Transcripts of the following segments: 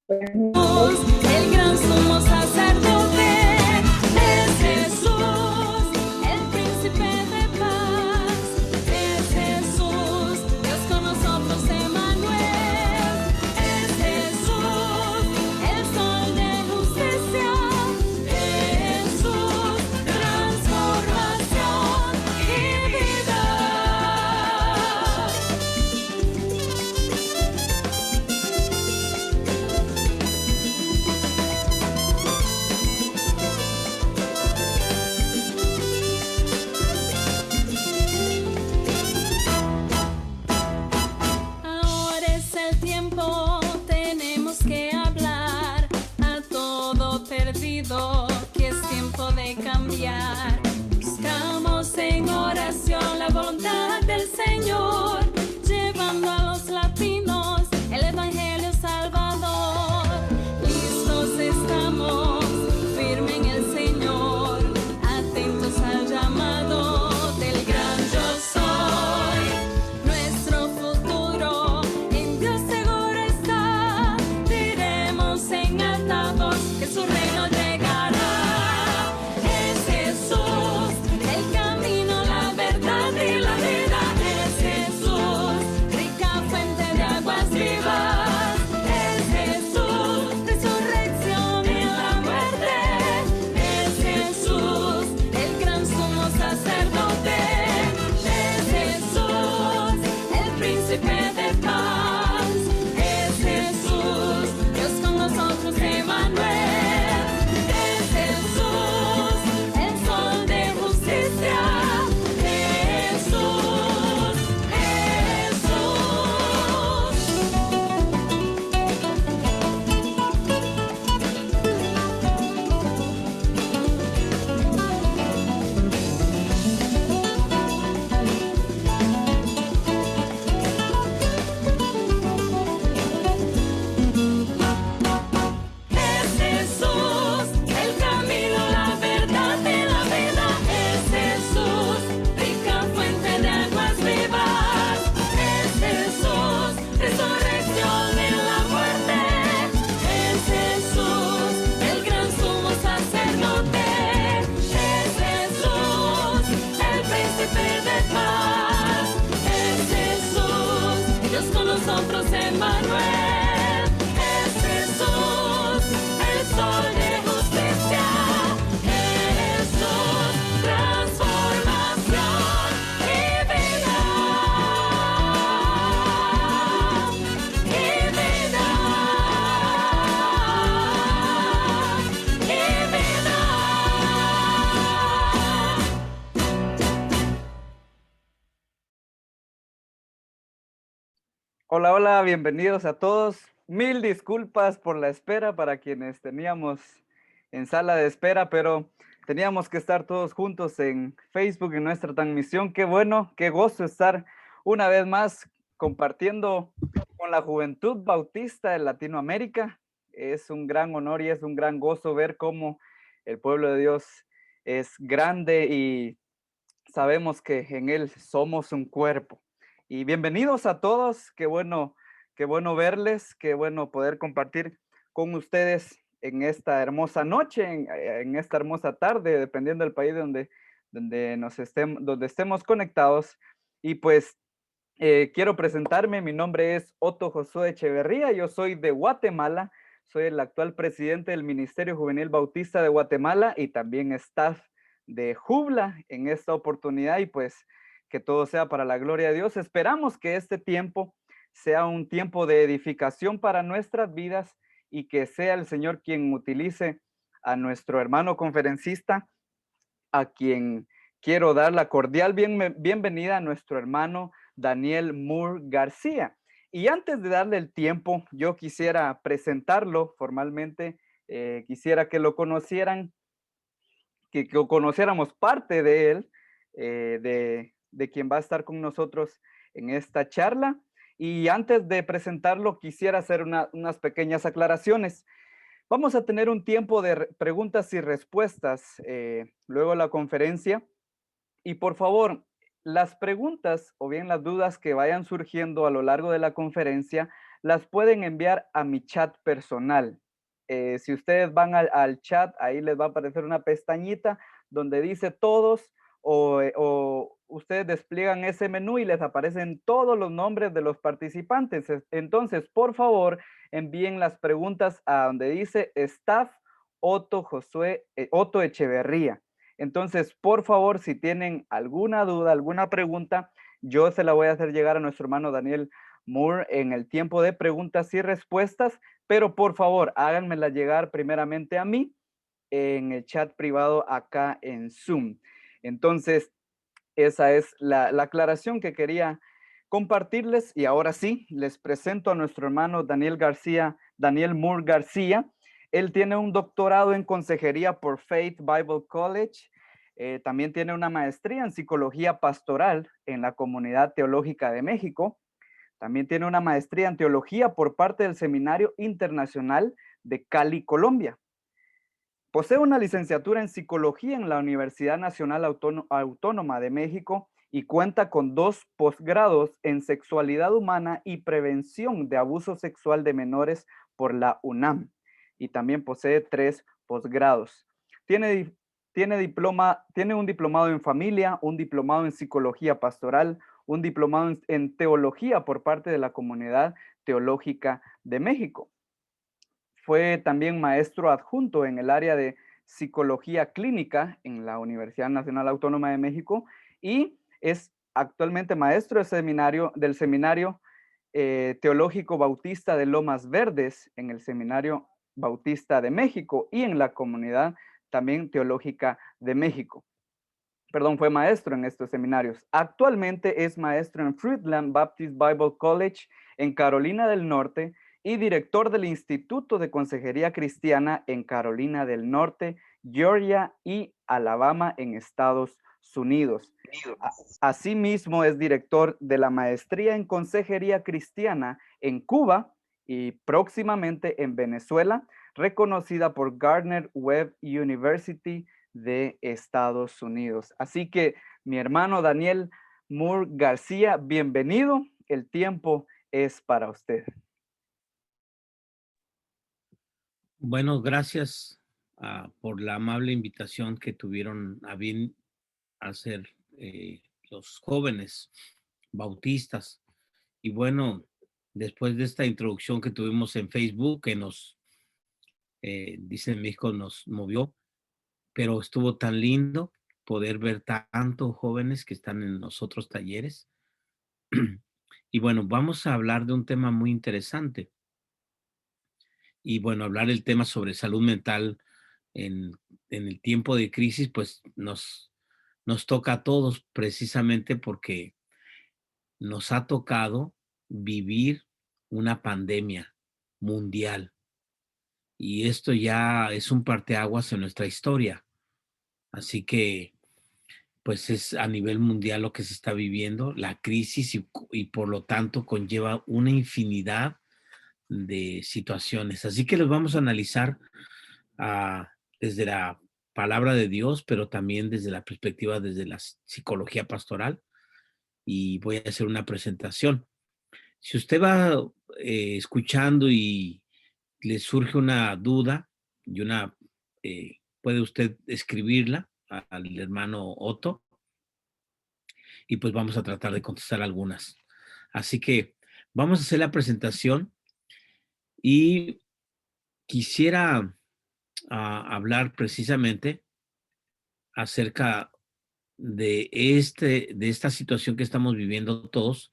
El gran sumo sacerdote es Jesús, el príncipe de paz, es Jesús, Dios con nosotros, Emmanuel, es Jesús, el sol de justicia, Jesús, transformación y vida. Ahora es el tiempo, tenemos que hablar a todo perdido, que es tiempo de cambiar. Buscamos en oración la voluntad del Señor, llevando a los latinos el Evangelio Salvador. Listos estamos, firme en el Señor, atentos al llamado del gran yo soy. Nuestro futuro en Dios seguro está, diremos en alta voz que su reino llegará. Es Jesús, el camino, la verdad y la vida. Hola, hola, bienvenidos a todos. Mil disculpas por la espera para quienes teníamos en sala de espera, pero teníamos que estar todos juntos en Facebook en nuestra transmisión. Qué bueno, qué gozo estar una vez más compartiendo con la juventud bautista de Latinoamérica. Es un gran honor y es un gran gozo ver cómo el pueblo de Dios es grande y sabemos que en Él somos un cuerpo. Y bienvenidos a todos, qué bueno verles, qué bueno poder compartir con ustedes en esta hermosa noche, en esta hermosa tarde, dependiendo del país donde estemos conectados. Y pues quiero presentarme, mi nombre es Otto Josué Echeverría, yo soy de Guatemala, soy el actual presidente del Ministerio Juvenil Bautista de Guatemala y también staff de Jubla en esta oportunidad y pues que todo sea para la gloria de Dios. Esperamos que este tiempo sea un tiempo de edificación para nuestras vidas y que sea el Señor quien utilice a nuestro hermano conferencista, a quien quiero dar la cordial bienvenida a nuestro hermano Daniel Moore García. Y antes de darle el tiempo, yo quisiera presentarlo formalmente, quisiera que lo conocieran, que conociéramos parte de él, de quien va a estar con nosotros en esta charla. Y antes de presentarlo, quisiera hacer unas pequeñas aclaraciones. Vamos a tener un tiempo de preguntas y respuestas luego de la conferencia. Y por favor, las preguntas o bien las dudas que vayan surgiendo a lo largo de la conferencia, las pueden enviar a mi chat personal. Si ustedes van al chat, ahí les va a aparecer una pestañita donde dice todos o ustedes despliegan ese menú y les aparecen todos los nombres de los participantes. Entonces, por favor, envíen las preguntas a donde dice staff Otto Echeverría. Entonces, por favor, si tienen alguna duda, alguna pregunta, yo se la voy a hacer llegar a nuestro hermano Daniel Moore en el tiempo de preguntas y respuestas, pero por favor, háganmela llegar primeramente a mí en el chat privado acá en Zoom. Entonces, esa es la aclaración que quería compartirles y ahora sí, les presento a nuestro hermano Daniel Moore García. Él tiene un doctorado en consejería por Faith Bible College. También tiene una maestría en psicología pastoral en la Comunidad Teológica de México. También tiene una maestría en teología por parte del Seminario Internacional de Cali, Colombia. Posee una licenciatura en psicología en la Universidad Nacional Autónoma de México y cuenta con 2 posgrados en sexualidad humana y prevención de abuso sexual de menores por la UNAM. Y también posee 3 posgrados. Tiene, tiene un diplomado en familia, un diplomado en psicología pastoral, un diplomado en teología por parte de la Comunidad Teológica de México. Fue también maestro adjunto en el área de psicología clínica en la Universidad Nacional Autónoma de México y es actualmente maestro del seminario teológico bautista de Lomas Verdes en el Seminario Bautista de México y en la comunidad también teológica de México. Perdón, fue maestro en estos seminarios. Actualmente es maestro en Fruitland Baptist Bible College en Carolina del Norte y director del Instituto de Consejería Cristiana en Carolina del Norte, Georgia y Alabama en Estados Unidos. Asimismo, es director de la Maestría en Consejería Cristiana en Cuba y próximamente en Venezuela, reconocida por Gardner Webb University de Estados Unidos. Así que, mi hermano Daniel Moore García, bienvenido. El tiempo es para usted. Bueno, gracias por la amable invitación que tuvieron a bien hacer los jóvenes bautistas. Y bueno, después de esta introducción que tuvimos en Facebook, que nos, dice en México, nos movió, pero estuvo tan lindo poder ver tantos jóvenes que están en los otros talleres. Y bueno, vamos a hablar de un tema muy interesante. Y bueno, hablar el tema sobre salud mental en, en el tiempo de crisis, pues nos toca a todos precisamente porque nos ha tocado vivir una pandemia mundial. Y esto ya es un parteaguas en nuestra historia. Así que, pues es a nivel mundial lo que se está viviendo, la crisis y por lo tanto conlleva una infinidad de situaciones. Así que los vamos a analizar desde la palabra de Dios, pero también desde la perspectiva, desde la psicología pastoral. Y voy a hacer una presentación. Si usted va escuchando y le surge una duda y puede usted escribirla al hermano Otto y pues vamos a tratar de contestar algunas. Así que vamos a hacer la presentación y quisiera hablar precisamente acerca de esta situación que estamos viviendo todos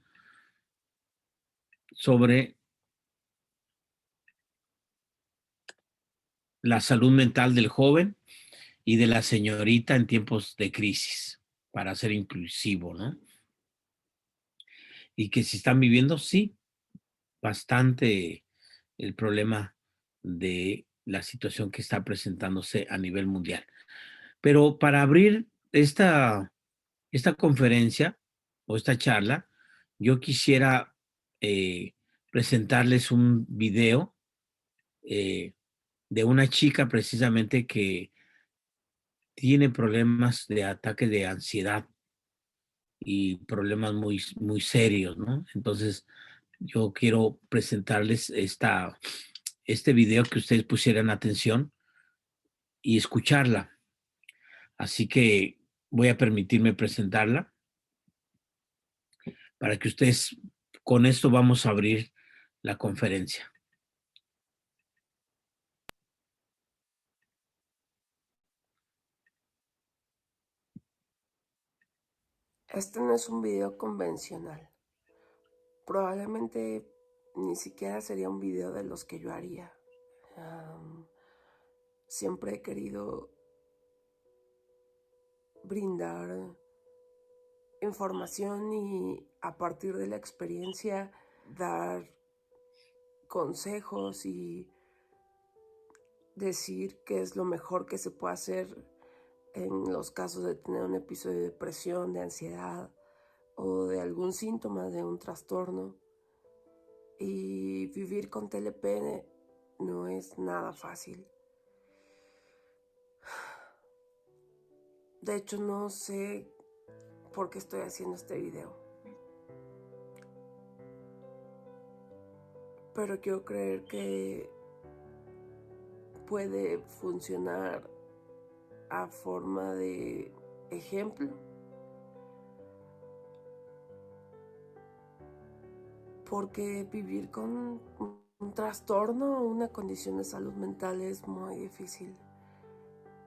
sobre la salud mental del joven y de la señorita en tiempos de crisis, para ser inclusivo, ¿no? Y que si están viviendo, sí, bastante el problema de la situación que está presentándose a nivel mundial. Pero para abrir esta conferencia o esta charla, yo quisiera presentarles un video de una chica precisamente que tiene problemas de ataque de ansiedad y problemas muy, muy serios, ¿no? Entonces, yo quiero presentarles este video que ustedes pusieran atención y escucharla. Así que voy a permitirme presentarla para que ustedes, con esto vamos a abrir la conferencia. Este no es un video convencional. Probablemente ni siquiera sería un video de los que yo haría. Siempre he querido brindar información y a partir de la experiencia dar consejos y decir qué es lo mejor que se puede hacer en los casos de tener un episodio de depresión, de ansiedad o de algún síntoma de un trastorno. Y vivir con TLP no es nada fácil. De hecho, no sé por qué estoy haciendo este video. Pero quiero creer que puede funcionar a forma de ejemplo. Porque vivir con un trastorno o una condición de salud mental es muy difícil.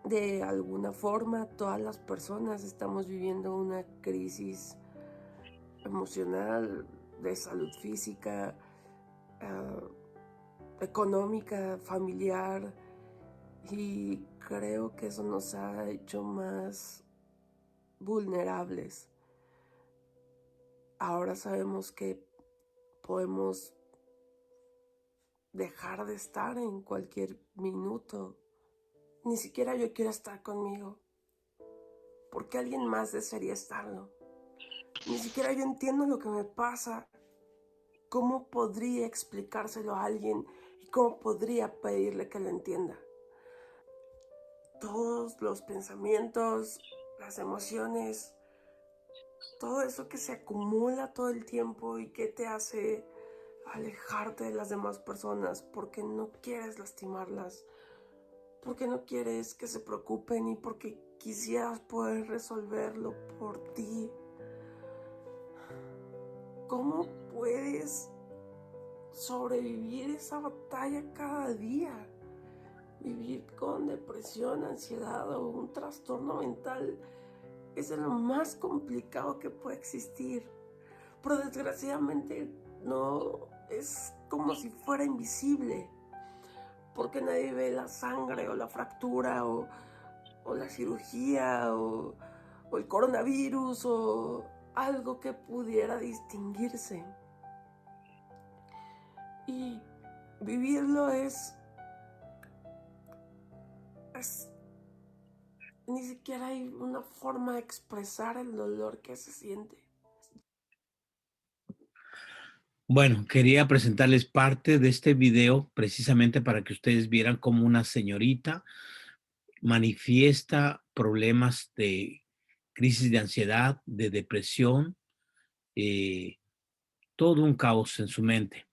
De alguna forma, todas las personas estamos viviendo una crisis emocional, de salud física, económica, familiar, y creo que eso nos ha hecho más vulnerables. Ahora sabemos que podemos dejar de estar en cualquier minuto. Ni siquiera yo quiero estar conmigo, porque alguien más desearía estarlo. Ni siquiera yo entiendo lo que me pasa. ¿Cómo podría explicárselo a alguien y cómo podría pedirle que lo entienda? Todos los pensamientos, las emociones, todo eso que se acumula todo el tiempo y que te hace alejarte de las demás personas porque no quieres lastimarlas, porque no quieres que se preocupen y porque quisieras poder resolverlo por ti. ¿Cómo puedes sobrevivir esa batalla cada día? Vivir con depresión, ansiedad o un trastorno mental es de lo más complicado que puede existir. Pero desgraciadamente no es como si fuera invisible, porque nadie ve la sangre o la fractura o la cirugía o el coronavirus o algo que pudiera distinguirse. y vivirlo ni siquiera hay una forma de expresar el dolor que se siente. Bueno, quería presentarles parte de este video precisamente para que ustedes vieran cómo una señorita manifiesta problemas de crisis de ansiedad, de depresión, eh, todo un caos en su mente.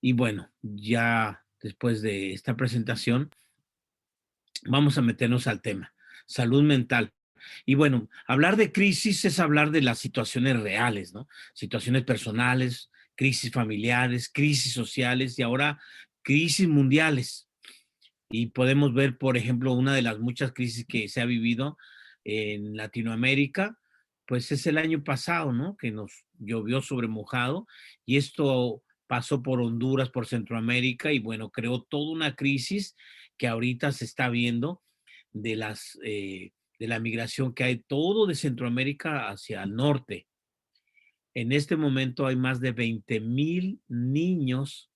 Y bueno, ya después de esta presentación, vamos a meternos al tema, salud mental. Y bueno, hablar de crisis es hablar de las situaciones reales, ¿no? Situaciones personales, crisis familiares, crisis sociales y ahora crisis mundiales. Y podemos ver, por ejemplo, una de las muchas crisis que se ha vivido en Latinoamérica, pues es el año pasado, ¿no? Que nos llovió sobre mojado y esto pasó por Honduras, por Centroamérica y bueno, creó toda una crisis que ahorita se está viendo de de la migración que hay todo de Centroamérica hacia el norte. En este momento hay más de 20,000 niños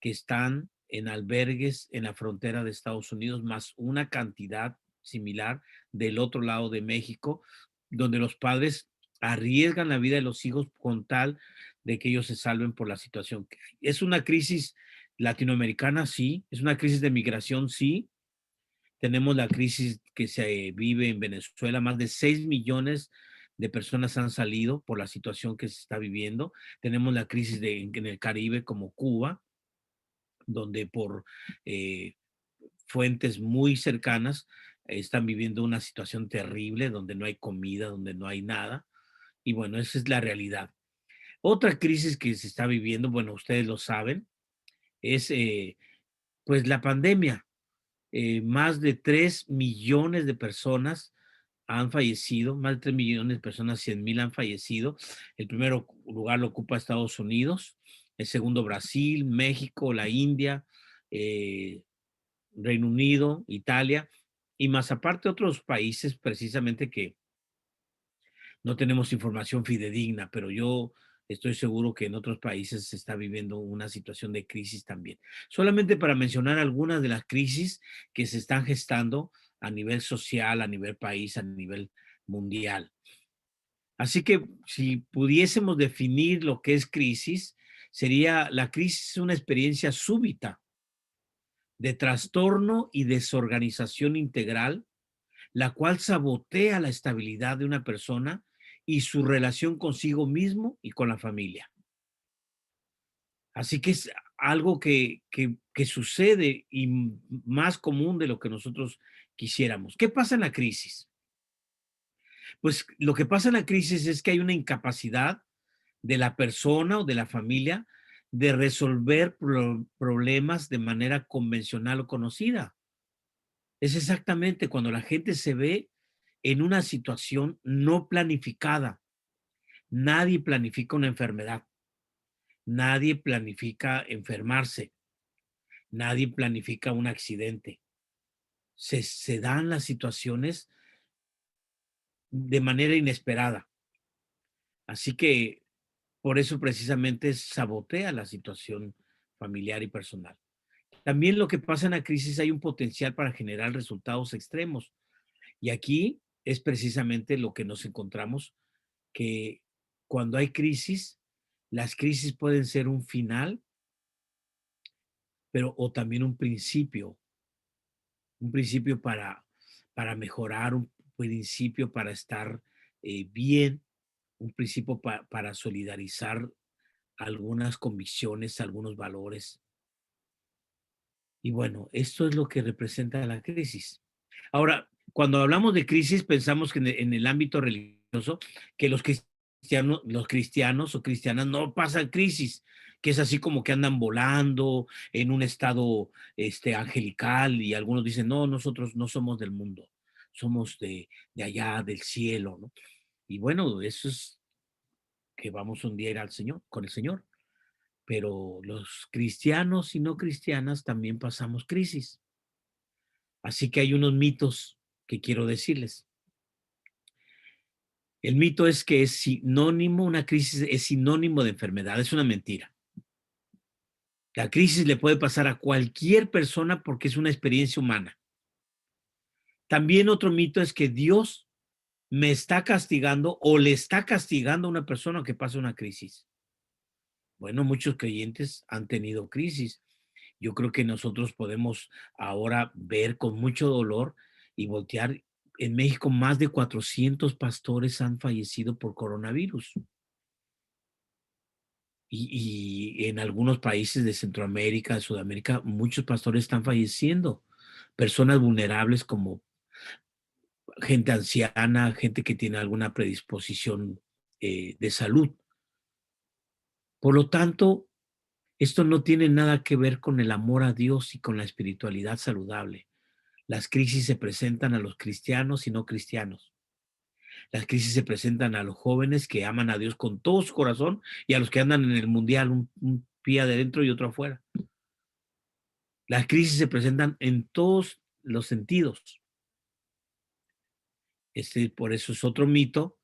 que están en albergues en la frontera de Estados Unidos, más una cantidad similar del otro lado de México, donde los padres arriesgan la vida de los hijos con tal de que ellos se salven por la situación que hay. Es una crisis latinoamericana, sí, es una crisis de migración, sí. Tenemos la crisis que se vive en Venezuela, más de 6 millones de personas han salido por la situación que se está viviendo. Tenemos la crisis en el Caribe como Cuba, donde por eh, fuentes muy cercanas están viviendo una situación terrible, donde no hay comida, donde no hay nada. Y bueno, esa es la realidad. Otra crisis que se está viviendo, bueno, ustedes lo saben, es pues la pandemia. Más de 3 millones de personas han fallecido, más de 3 millones de personas, 100,000 han fallecido. El primer lugar lo ocupa Estados Unidos, el segundo Brasil, México, la India, eh, Reino Unido, Italia, y más aparte otros países precisamente que no tenemos información fidedigna, pero yo estoy seguro que en otros países se está viviendo una situación de crisis también. Solamente para mencionar algunas de las crisis que se están gestando a nivel social, a nivel país, a nivel mundial. Así que si pudiésemos definir lo que es crisis, sería la crisis una experiencia súbita de trastorno y desorganización integral, la cual sabotea la estabilidad de una persona y su relación consigo mismo y con la familia. Así que es algo que sucede y más común de lo que nosotros quisiéramos. ¿Qué pasa en la crisis? Pues lo que pasa en la crisis es que hay una incapacidad de la persona o de la familia de resolver problemas de manera convencional o conocida. Es exactamente cuando la gente se ve en una situación no planificada. Nadie planifica una enfermedad. Nadie planifica enfermarse. Nadie planifica un accidente. Se dan las situaciones de manera inesperada. Así que por eso precisamente sabotea la situación familiar y personal. También lo que pasa en la crisis hay un potencial para generar resultados extremos. Y aquí es precisamente lo que nos encontramos, que cuando hay crisis, las crisis pueden ser un final, pero o también un principio para mejorar, un principio para estar bien, un principio para solidarizar algunas convicciones, algunos valores. Y bueno, esto es lo que representa la crisis. Ahora, cuando hablamos de crisis, pensamos que en el ámbito religioso, que los cristianos o cristianas no pasan crisis, que es así como que andan volando en un estado angelical y algunos dicen, no, nosotros no somos del mundo, somos de allá, del cielo, ¿no? Y bueno, eso es que vamos un día a ir al Señor, con el Señor. Pero los cristianos y no cristianas también pasamos crisis. Así que hay unos mitos que quiero decirles. El mito es que es sinónimo, una crisis es sinónimo de enfermedad. Es una mentira. La crisis le puede pasar a cualquier persona porque es una experiencia humana. También otro mito es que Dios me está castigando o le está castigando a una persona que pasa una crisis. Bueno, muchos creyentes han tenido crisis. Yo creo que nosotros podemos ahora ver con mucho dolor y voltear. En México más de 400 pastores han fallecido por coronavirus. Y en algunos países de Centroamérica, de Sudamérica, muchos pastores están falleciendo. Personas vulnerables como gente anciana, gente que tiene alguna predisposición de salud. Por lo tanto, esto no tiene nada que ver con el amor a Dios y con la espiritualidad saludable. Las crisis se presentan a los cristianos y no cristianos. Las crisis se presentan a los jóvenes que aman a Dios con todo su corazón y a los que andan en el mundial, un pie adentro y otro afuera. Las crisis se presentan en todos los sentidos. Por eso es otro mito,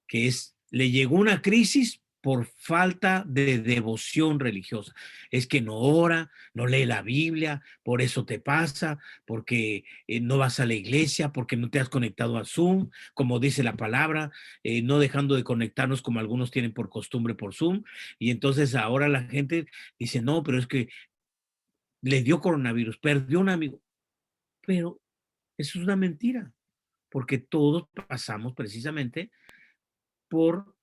que es, le llegó una crisis por falta de devoción religiosa. Es que no ora, no lee la Biblia, por eso te pasa, porque no vas a la iglesia, porque no te has conectado a Zoom, como dice la palabra, no dejando de conectarnos como algunos tienen por costumbre por Zoom. Y entonces ahora la gente dice, no, pero es que le dio coronavirus, perdió un amigo. Pero eso es una mentira, porque todos pasamos precisamente por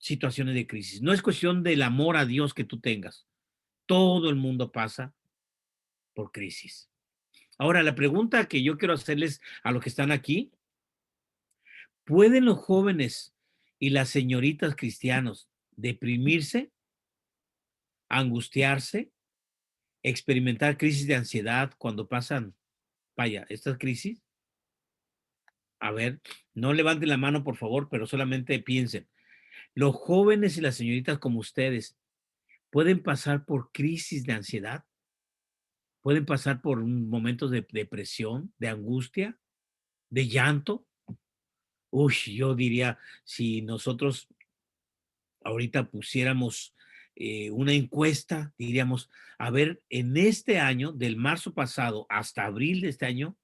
situaciones de crisis. No es cuestión del amor a Dios que tú tengas. Todo el mundo pasa por crisis. Ahora, la pregunta que yo quiero hacerles a los que están aquí, ¿pueden los jóvenes y las señoritas cristianos deprimirse, angustiarse, experimentar crisis de ansiedad cuando pasan, vaya, estas crisis? A ver, no levanten la mano, por favor, pero solamente piensen. Los jóvenes y las señoritas como ustedes pueden pasar por crisis de ansiedad, pueden pasar por momentos de depresión, de angustia, de llanto. Uy, yo diría, si nosotros ahorita pusiéramos una encuesta, diríamos, a ver, en este año, del marzo pasado hasta abril de este año,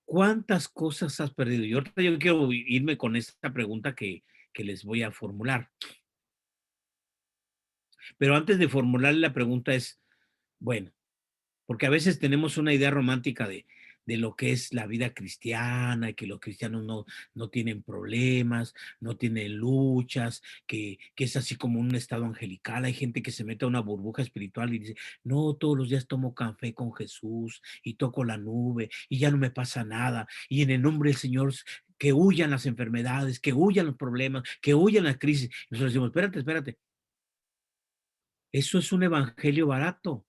¿cuántas cosas has perdido? Y ahorita yo quiero irme con esta pregunta que les voy a formular. Pero antes de formularle la pregunta es, bueno, porque a veces tenemos una idea romántica de lo que es la vida cristiana y que los cristianos no tienen problemas, no tienen luchas, que es así como un estado angelical. Hay gente que se mete a una burbuja espiritual y dice, no, todos los días tomo café con Jesús y toco la nube y ya no me pasa nada. Y en el nombre del Señor, que huyan las enfermedades, que huyan los problemas, que huyan las crisis. Y nosotros decimos, espérate, espérate. Eso es un evangelio barato.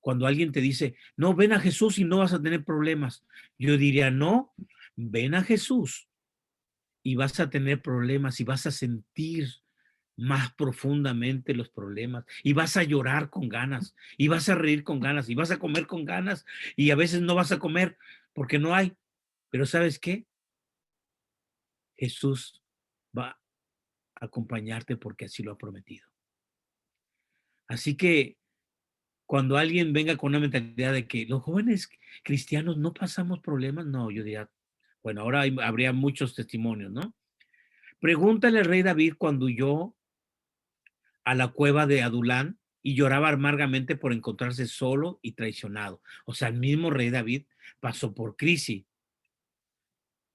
Cuando alguien te dice, no, ven a Jesús y no vas a tener problemas. Yo diría, no, ven a Jesús y vas a tener problemas y vas a sentir más profundamente los problemas y vas a llorar con ganas y vas a reír con ganas y vas a comer con ganas y a veces no vas a comer porque no hay. Pero ¿sabes qué? Jesús va a acompañarte porque así lo ha prometido. Así que cuando alguien venga con una mentalidad de que los jóvenes cristianos no pasamos problemas, no, yo diría, bueno, ahora habría muchos testimonios, ¿no? Pregúntale al rey David cuando huyó a la cueva de Adulán y lloraba amargamente por encontrarse solo y traicionado. O sea, el mismo rey David pasó por crisis.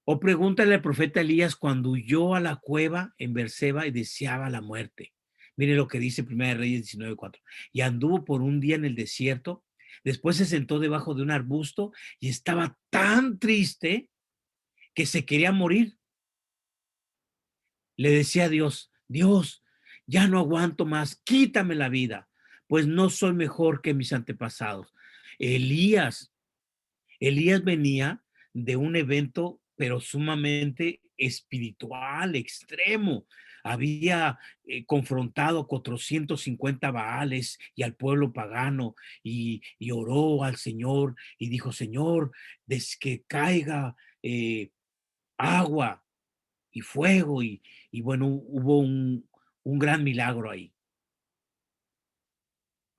O pregúntale al profeta Elías cuando huyó a la cueva en Berseba y deseaba la muerte. Mire lo que dice 1 Reyes 19:4. Y anduvo por un día en el desierto, después se sentó debajo de un arbusto y estaba tan triste que se quería morir. Le decía a Dios, Dios, ya no aguanto más, quítame la vida, pues no soy mejor que mis antepasados. Elías venía de un evento, pero sumamente espiritual, extremo. Había confrontado a 450 Baales y al pueblo pagano y oró al Señor y dijo, Señor, desde que caiga agua y fuego y bueno, hubo un gran milagro ahí.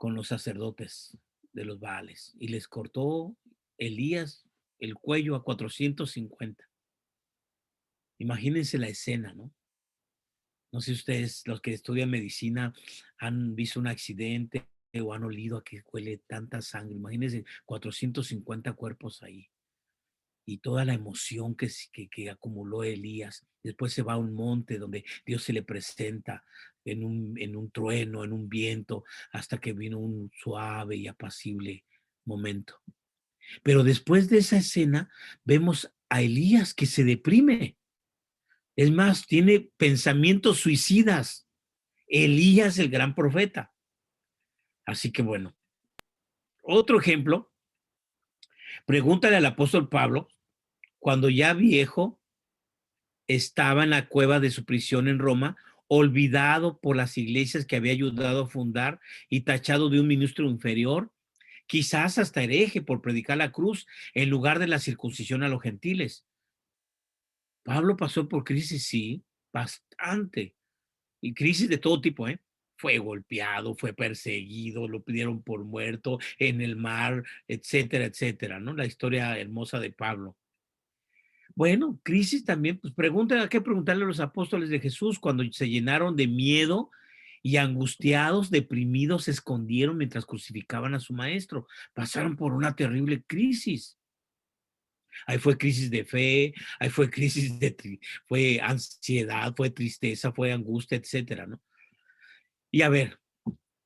con los sacerdotes de los Baales y les cortó Elías el cuello a 450. Imagínense la escena, ¿no? No sé si ustedes, los que estudian medicina, han visto un accidente o han olido a que huele tanta sangre. Imagínense 450 cuerpos ahí y toda la emoción que acumuló Elías. Después se va a un monte donde Dios se le presenta en un trueno, en un viento, hasta que vino un suave y apacible momento. Pero después de esa escena, vemos a Elías que se deprime. Es más, tiene pensamientos suicidas. Elías, el gran profeta. Así que bueno, otro ejemplo, pregúntale al apóstol Pablo, cuando ya viejo, estaba en la cueva de su prisión en Roma, olvidado por las iglesias que había ayudado a fundar y tachado de un ministro inferior, quizás hasta hereje por predicar la cruz en lugar de la circuncisión a los gentiles. Pablo pasó por crisis, sí, bastante, y crisis de todo tipo, ¿eh? Fue golpeado, fue perseguido, lo pidieron por muerto en el mar, etcétera, etcétera, ¿no? La historia hermosa de Pablo. Bueno, crisis también, pues hay que preguntarle a los apóstoles de Jesús cuando se llenaron de miedo y angustiados, deprimidos, se escondieron mientras crucificaban a su maestro. Pasaron por una terrible crisis. Ahí fue crisis de fe, ahí fue crisis fue ansiedad, fue tristeza, fue angustia, etcétera, ¿no? Y a ver,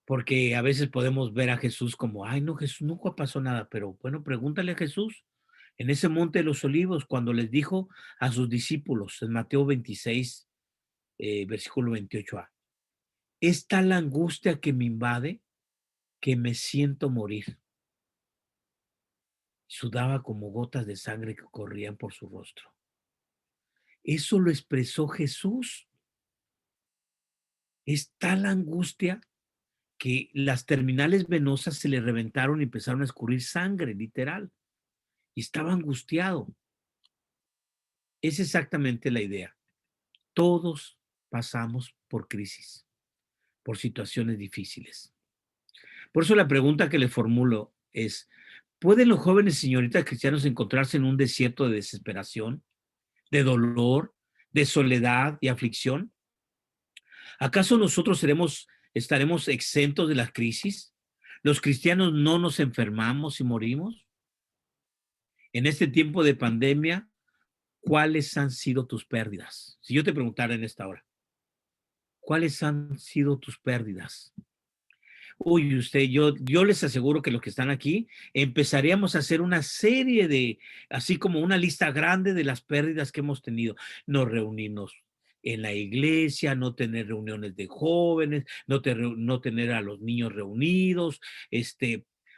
porque a veces podemos ver a Jesús como, ay, no, Jesús, nunca pasó nada, pero bueno, pregúntale a Jesús en ese monte de los olivos, cuando les dijo a sus discípulos, en Mateo 26, versículo 28a, es tal la angustia que me invade que me siento morir. Sudaba como gotas de sangre que corrían por su rostro. Eso lo expresó Jesús. Es tal la angustia que las terminales venosas se le reventaron y empezaron a escurrir sangre, literal. Y estaba angustiado. Es exactamente la idea. Todos pasamos por crisis, por situaciones difíciles. Por eso la pregunta que le formulo es, ¿pueden los jóvenes y señoritas cristianos encontrarse en un desierto de desesperación, de dolor, de soledad y aflicción? ¿Acaso nosotros estaremos exentos de las crisis? ¿Los cristianos no nos enfermamos y morimos? En este tiempo de pandemia, ¿cuáles han sido tus pérdidas? Si yo te preguntara en esta hora, ¿cuáles han sido tus pérdidas? Uy, yo les aseguro que los que están aquí empezaríamos a hacer una serie así como una lista grande de las pérdidas que hemos tenido. No reunirnos en la iglesia, no tener reuniones de jóvenes, no tener a los niños reunidos,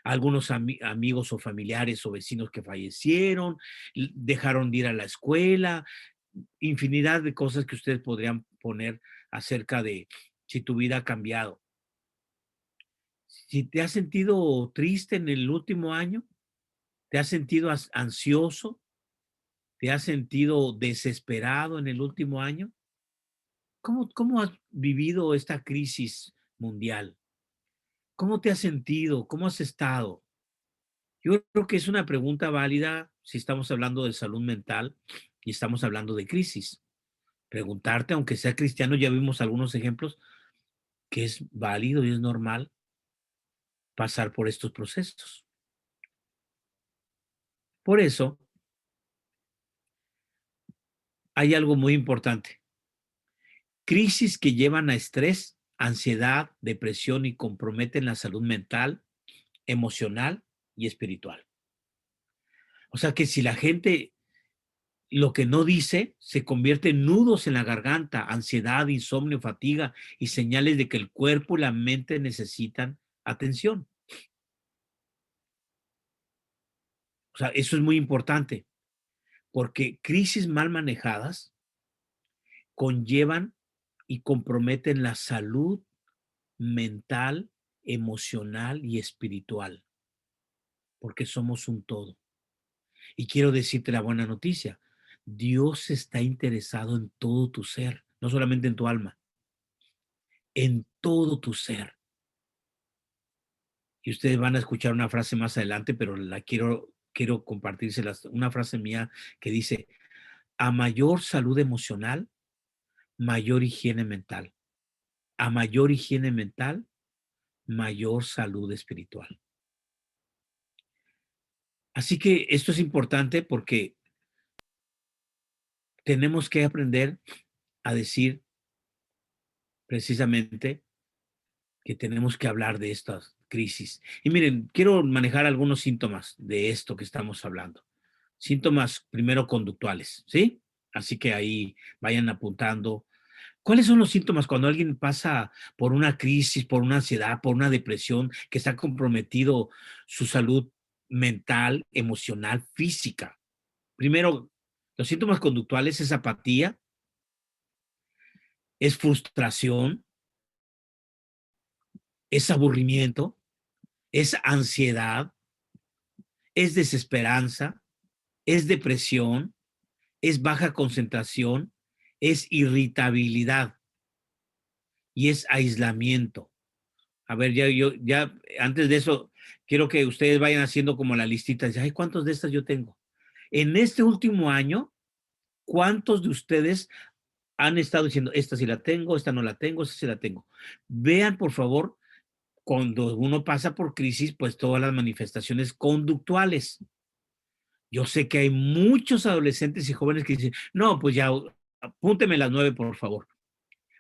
algunos amigos o familiares o vecinos que fallecieron, dejaron de ir a la escuela, infinidad de cosas que ustedes podrían poner acerca de si tu vida ha cambiado. Si te has sentido triste en el último año, te has sentido ansioso, te has sentido desesperado en el último año, ¿cómo has vivido esta crisis mundial? ¿Cómo te has sentido? ¿Cómo has estado? Yo creo que es una pregunta válida si estamos hablando de salud mental y estamos hablando de crisis. Preguntarte, aunque sea cristiano, ya vimos algunos ejemplos, que es válido y es normal pasar por estos procesos. Por eso, hay algo muy importante. Crisis que llevan a estrés, ansiedad, depresión y comprometen la salud mental, emocional y espiritual. O sea que si la gente lo que no dice se convierte en nudos en la garganta, ansiedad, insomnio, fatiga y señales de que el cuerpo y la mente necesitan atención. O sea, eso es muy importante porque crisis mal manejadas conllevan y comprometen la salud mental, emocional y espiritual, porque somos un todo. Y quiero decirte la buena noticia. Dios está interesado en todo tu ser, no solamente en tu alma, en todo tu ser. y ustedes van a escuchar una frase más adelante, pero la quiero compartírselas. Una frase mía que dice, a mayor salud emocional, mayor higiene mental. A mayor higiene mental, mayor salud espiritual. Así que esto es importante porque tenemos que aprender a decir precisamente que tenemos que hablar de estas crisis. Y miren, quiero manejar algunos síntomas de esto que estamos hablando. Síntomas primero conductuales, ¿sí? Así que ahí vayan apuntando. ¿Cuáles son los síntomas cuando alguien pasa por una crisis, por una ansiedad, por una depresión, que está comprometido su salud mental, emocional, física? Primero, los síntomas conductuales es apatía, es frustración, es aburrimiento, es ansiedad, es desesperanza, es depresión, es baja concentración, es irritabilidad y es aislamiento. A ver, ya antes de eso, quiero que ustedes vayan haciendo como la listita. Dice, ay, ¿cuántos de estas yo tengo? En este último año, ¿cuántos de ustedes han estado diciendo, esta sí la tengo, esta no la tengo, esta sí la tengo? Vean, por favor, cuando uno pasa por crisis, pues todas las manifestaciones conductuales. Yo sé que hay muchos adolescentes y jóvenes que dicen, no, pues ya, apúnteme las 9, por favor,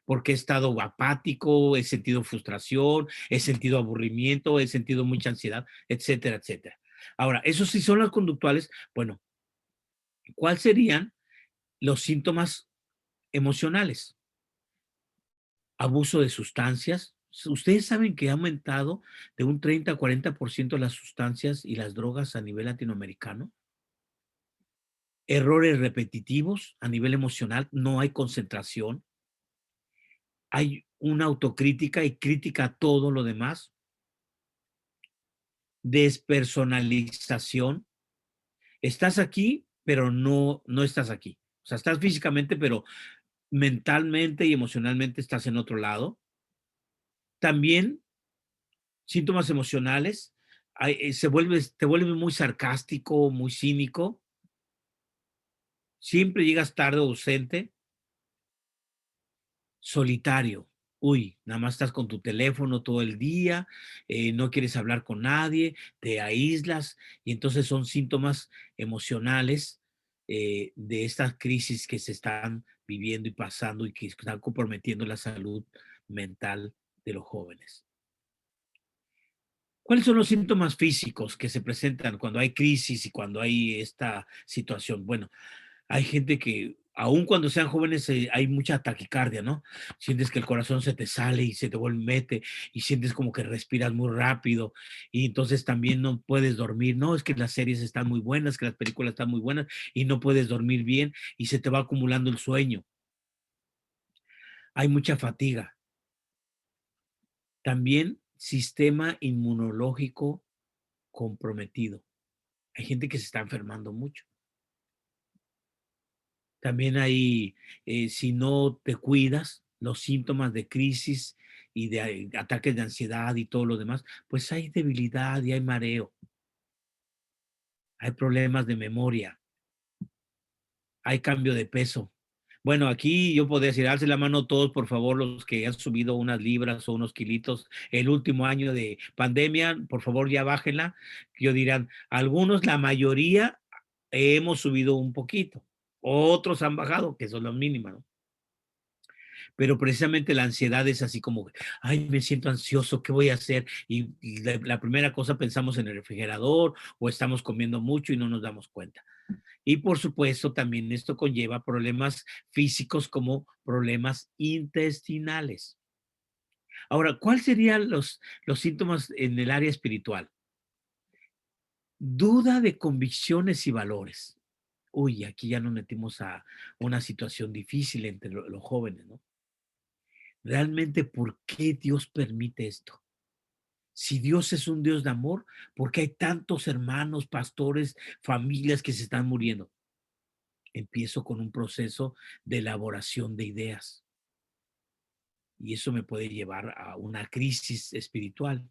porque he estado apático, he sentido frustración, he sentido aburrimiento, he sentido mucha ansiedad, etcétera, etcétera. Ahora, esos sí son las conductuales. Bueno, ¿cuáles serían los síntomas emocionales? Abuso de sustancias. Ustedes saben que ha aumentado de un 30 a 40% las sustancias y las drogas a nivel latinoamericano. Errores repetitivos a nivel emocional, no hay concentración. Hay una autocrítica y crítica a todo lo demás. Despersonalización. Estás aquí, pero no estás aquí. O sea, estás físicamente, pero mentalmente y emocionalmente estás en otro lado. También síntomas emocionales. Te vuelve muy sarcástico, muy cínico. Siempre llegas tarde o ausente. Solitario. Uy, nada más estás con tu teléfono todo el día, no quieres hablar con nadie, te aíslas y entonces son síntomas emocionales de estas crisis que se están viviendo y pasando y que están comprometiendo la salud mental de los jóvenes. ¿Cuáles son los síntomas físicos que se presentan cuando hay crisis y cuando hay esta situación? Bueno, hay gente que, aun cuando sean jóvenes, hay mucha taquicardia, ¿no? Sientes que el corazón se te sale y se te vuelve mete y sientes como que respiras muy rápido y entonces también no puedes dormir. No, es que las series están muy buenas, que las películas están muy buenas y no puedes dormir bien y se te va acumulando el sueño. Hay mucha fatiga. También sistema inmunológico comprometido. Hay gente que se está enfermando mucho. También hay, si no te cuidas, los síntomas de crisis y de ataques de ansiedad y todo lo demás, pues hay debilidad y hay mareo, hay problemas de memoria, hay cambio de peso. Bueno, aquí yo podría decir, alce la mano todos, por favor, los que han subido unas libras o unos kilitos el último año de pandemia, por favor ya bájenla. Yo dirán, algunos, la mayoría, hemos subido un poquito, otros han bajado, que son los mínimos, ¿no? Pero precisamente la ansiedad es así como, ay, me siento ansioso, ¿qué voy a hacer? Y la primera cosa pensamos en el refrigerador o estamos comiendo mucho y no nos damos cuenta. Y por supuesto, también esto conlleva problemas físicos como problemas intestinales. Ahora, ¿cuáles serían los síntomas en el área espiritual? Duda de convicciones y valores. Uy, aquí ya nos metimos a una situación difícil entre los jóvenes, ¿no? Realmente, ¿por qué Dios permite esto? Si Dios es un Dios de amor, ¿por qué hay tantos hermanos, pastores, familias que se están muriendo? Empiezo con un proceso de elaboración de ideas y eso me puede llevar a una crisis espiritual.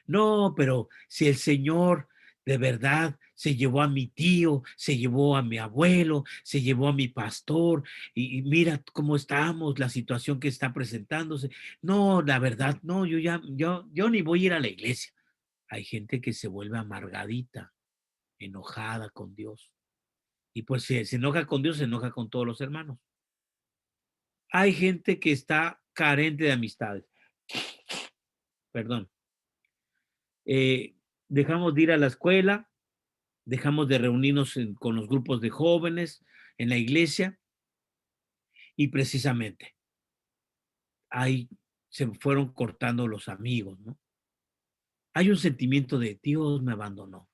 No, pero si el Señor de verdad se llevó a mi tío, se llevó a mi abuelo, se llevó a mi pastor, y mira cómo estamos, la situación que está presentándose. No, la verdad, no, yo ni voy a ir a la iglesia. Hay gente que se vuelve amargadita, enojada con Dios. Y pues si se enoja con Dios, se enoja con todos los hermanos. Hay gente que está carente de amistades. Perdón. Dejamos de ir a la escuela, dejamos de reunirnos con los grupos de jóvenes en la iglesia y precisamente ahí se fueron cortando los amigos, ¿no? Hay un sentimiento de Dios me abandonó.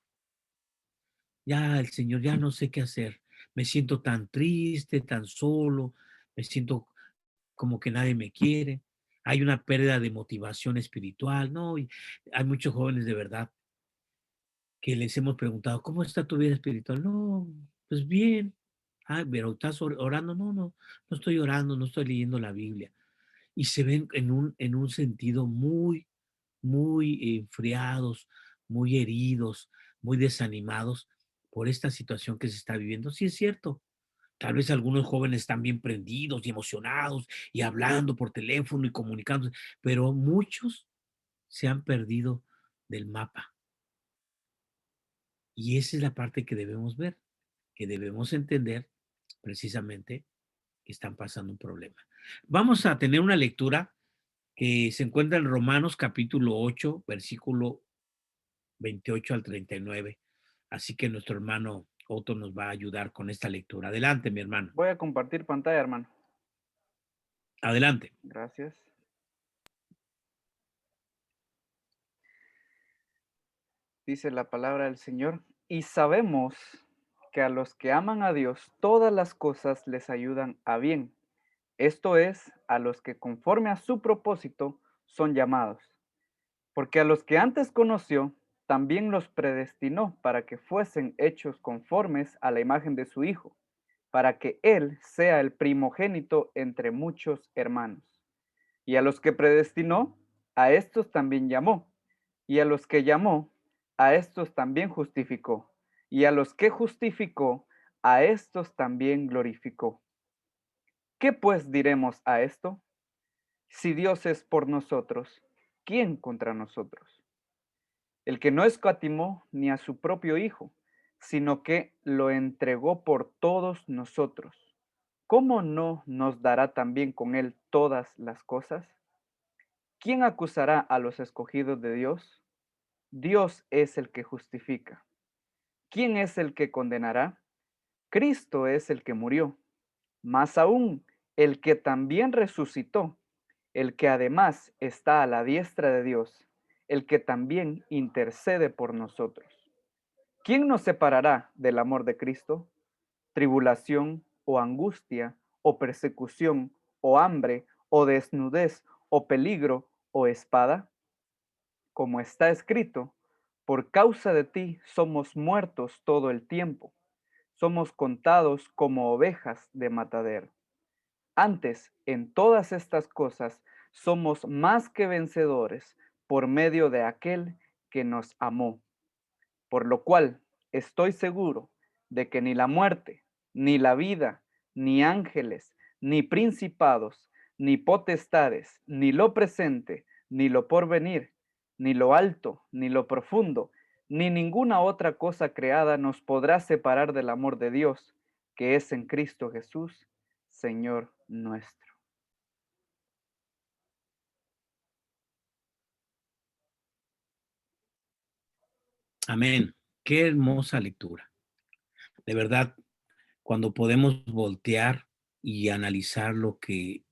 Ya el Señor, ya no sé qué hacer. Me siento tan triste, tan solo, me siento como que nadie me quiere. Hay una pérdida de motivación espiritual, ¿no? Y hay muchos jóvenes de verdad que les hemos preguntado, ¿cómo está tu vida espiritual? No, pues bien. Ah, pero ¿estás orando? No, no estoy orando, no estoy leyendo la Biblia. Y se ven en un sentido muy enfriados, muy heridos, muy desanimados por esta situación que se está viviendo. Sí, es cierto. Tal vez algunos jóvenes están bien prendidos y emocionados y hablando por teléfono y comunicándose, pero muchos se han perdido del mapa. Y esa es la parte que debemos ver, que debemos entender precisamente que están pasando un problema. Vamos a tener una lectura que se encuentra en Romanos capítulo 8, versículo 28 al 39. Así que nuestro hermano Otto nos va a ayudar con esta lectura. Adelante, mi hermano. Voy a compartir pantalla, hermano. Adelante. Gracias. Dice la palabra del Señor, y sabemos que a los que aman a Dios, todas las cosas les ayudan a bien. Esto es, a los que conforme a su propósito son llamados. Porque a los que antes conoció, también los predestinó para que fuesen hechos conformes a la imagen de su Hijo, para que Él sea el primogénito entre muchos hermanos. Y a los que predestinó, a estos también llamó. Y a los que llamó, a estos también justificó. Y a los que justificó, a estos también glorificó. ¿Qué pues diremos a esto? Si Dios es por nosotros, ¿quién contra nosotros? El que no escatimó ni a su propio Hijo, sino que lo entregó por todos nosotros, ¿cómo no nos dará también con él todas las cosas? ¿Quién acusará a los escogidos de Dios? Dios es el que justifica. ¿Quién es el que condenará? Cristo es el que murió, más aún el que también resucitó, el que además está a la diestra de Dios, el que también intercede por nosotros. ¿Quién nos separará del amor de Cristo? ¿Tribulación o angustia o persecución o hambre o desnudez o peligro o espada? Como está escrito, por causa de ti somos muertos todo el tiempo, somos contados como ovejas de matadero. Antes, en todas estas cosas, somos más que vencedores por medio de aquel que nos amó. Por lo cual, estoy seguro de que ni la muerte, ni la vida, ni ángeles, ni principados, ni potestades, ni lo presente, ni lo porvenir, ni lo alto, ni lo profundo, ni ninguna otra cosa creada nos podrá separar del amor de Dios, que es en Cristo Jesús, Señor nuestro. Amén. Qué hermosa lectura. De verdad, cuando podemos voltear y analizar lo que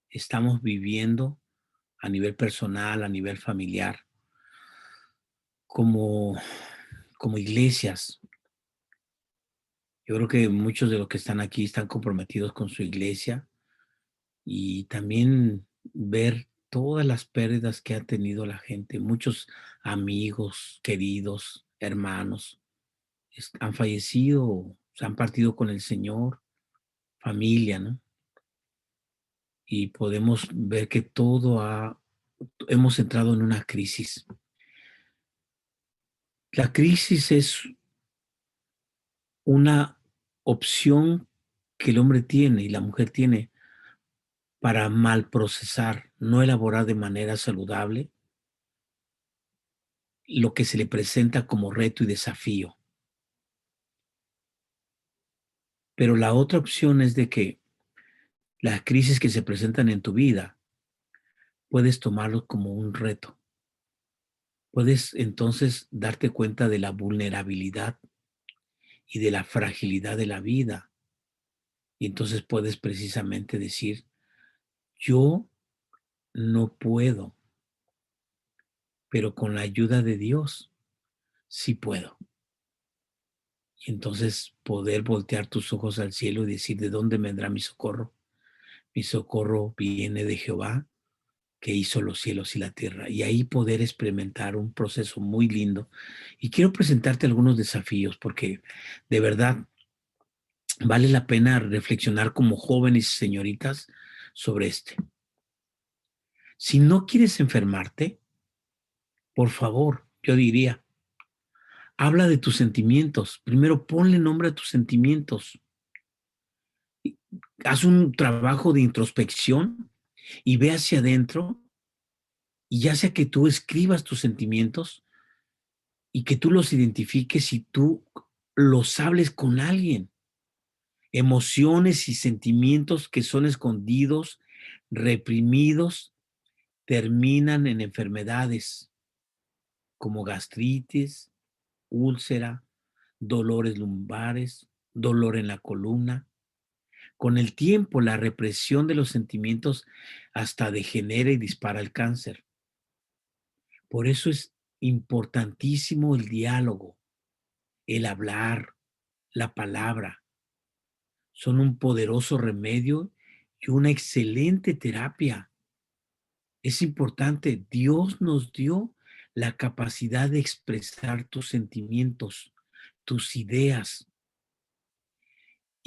estamos viviendo a nivel personal, a nivel familiar, como, como iglesias. Yo creo que muchos de los que están aquí están comprometidos con su iglesia y también ver todas las pérdidas que ha tenido la gente, muchos amigos, queridos, hermanos, han fallecido, se han partido con el Señor, familia, ¿no? Y podemos ver que hemos entrado en una crisis. La crisis es una opción que el hombre tiene y la mujer tiene para mal procesar, no elaborar de manera saludable lo que se le presenta como reto y desafío. Pero la otra opción es de que las crisis que se presentan en tu vida puedes tomarlo como un reto. Puedes entonces darte cuenta de la vulnerabilidad y de la fragilidad de la vida. Y entonces puedes precisamente decir, yo no puedo, pero con la ayuda de Dios sí puedo. Y entonces poder voltear tus ojos al cielo y decir, ¿de dónde vendrá mi socorro? Mi socorro viene de Jehová, que hizo los cielos y la tierra. Y ahí poder experimentar un proceso muy lindo. Y quiero presentarte algunos desafíos, porque de verdad vale la pena reflexionar como jóvenes y señoritas sobre este. Si no quieres enfermarte, por favor, yo diría, habla de tus sentimientos. Primero ponle nombre a tus sentimientos. Haz un trabajo de introspección y ve hacia adentro, y ya sea que tú escribas tus sentimientos y que tú los identifiques y tú los hables con alguien. Emociones y sentimientos que son escondidos, reprimidos, terminan en enfermedades como gastritis, úlcera, dolores lumbares, dolor en la columna. Con el tiempo, la represión de los sentimientos hasta degenera y dispara el cáncer. Por eso es importantísimo el diálogo, el hablar, la palabra. Son un poderoso remedio y una excelente terapia. Es importante, Dios nos dio la capacidad de expresar tus sentimientos, tus ideas.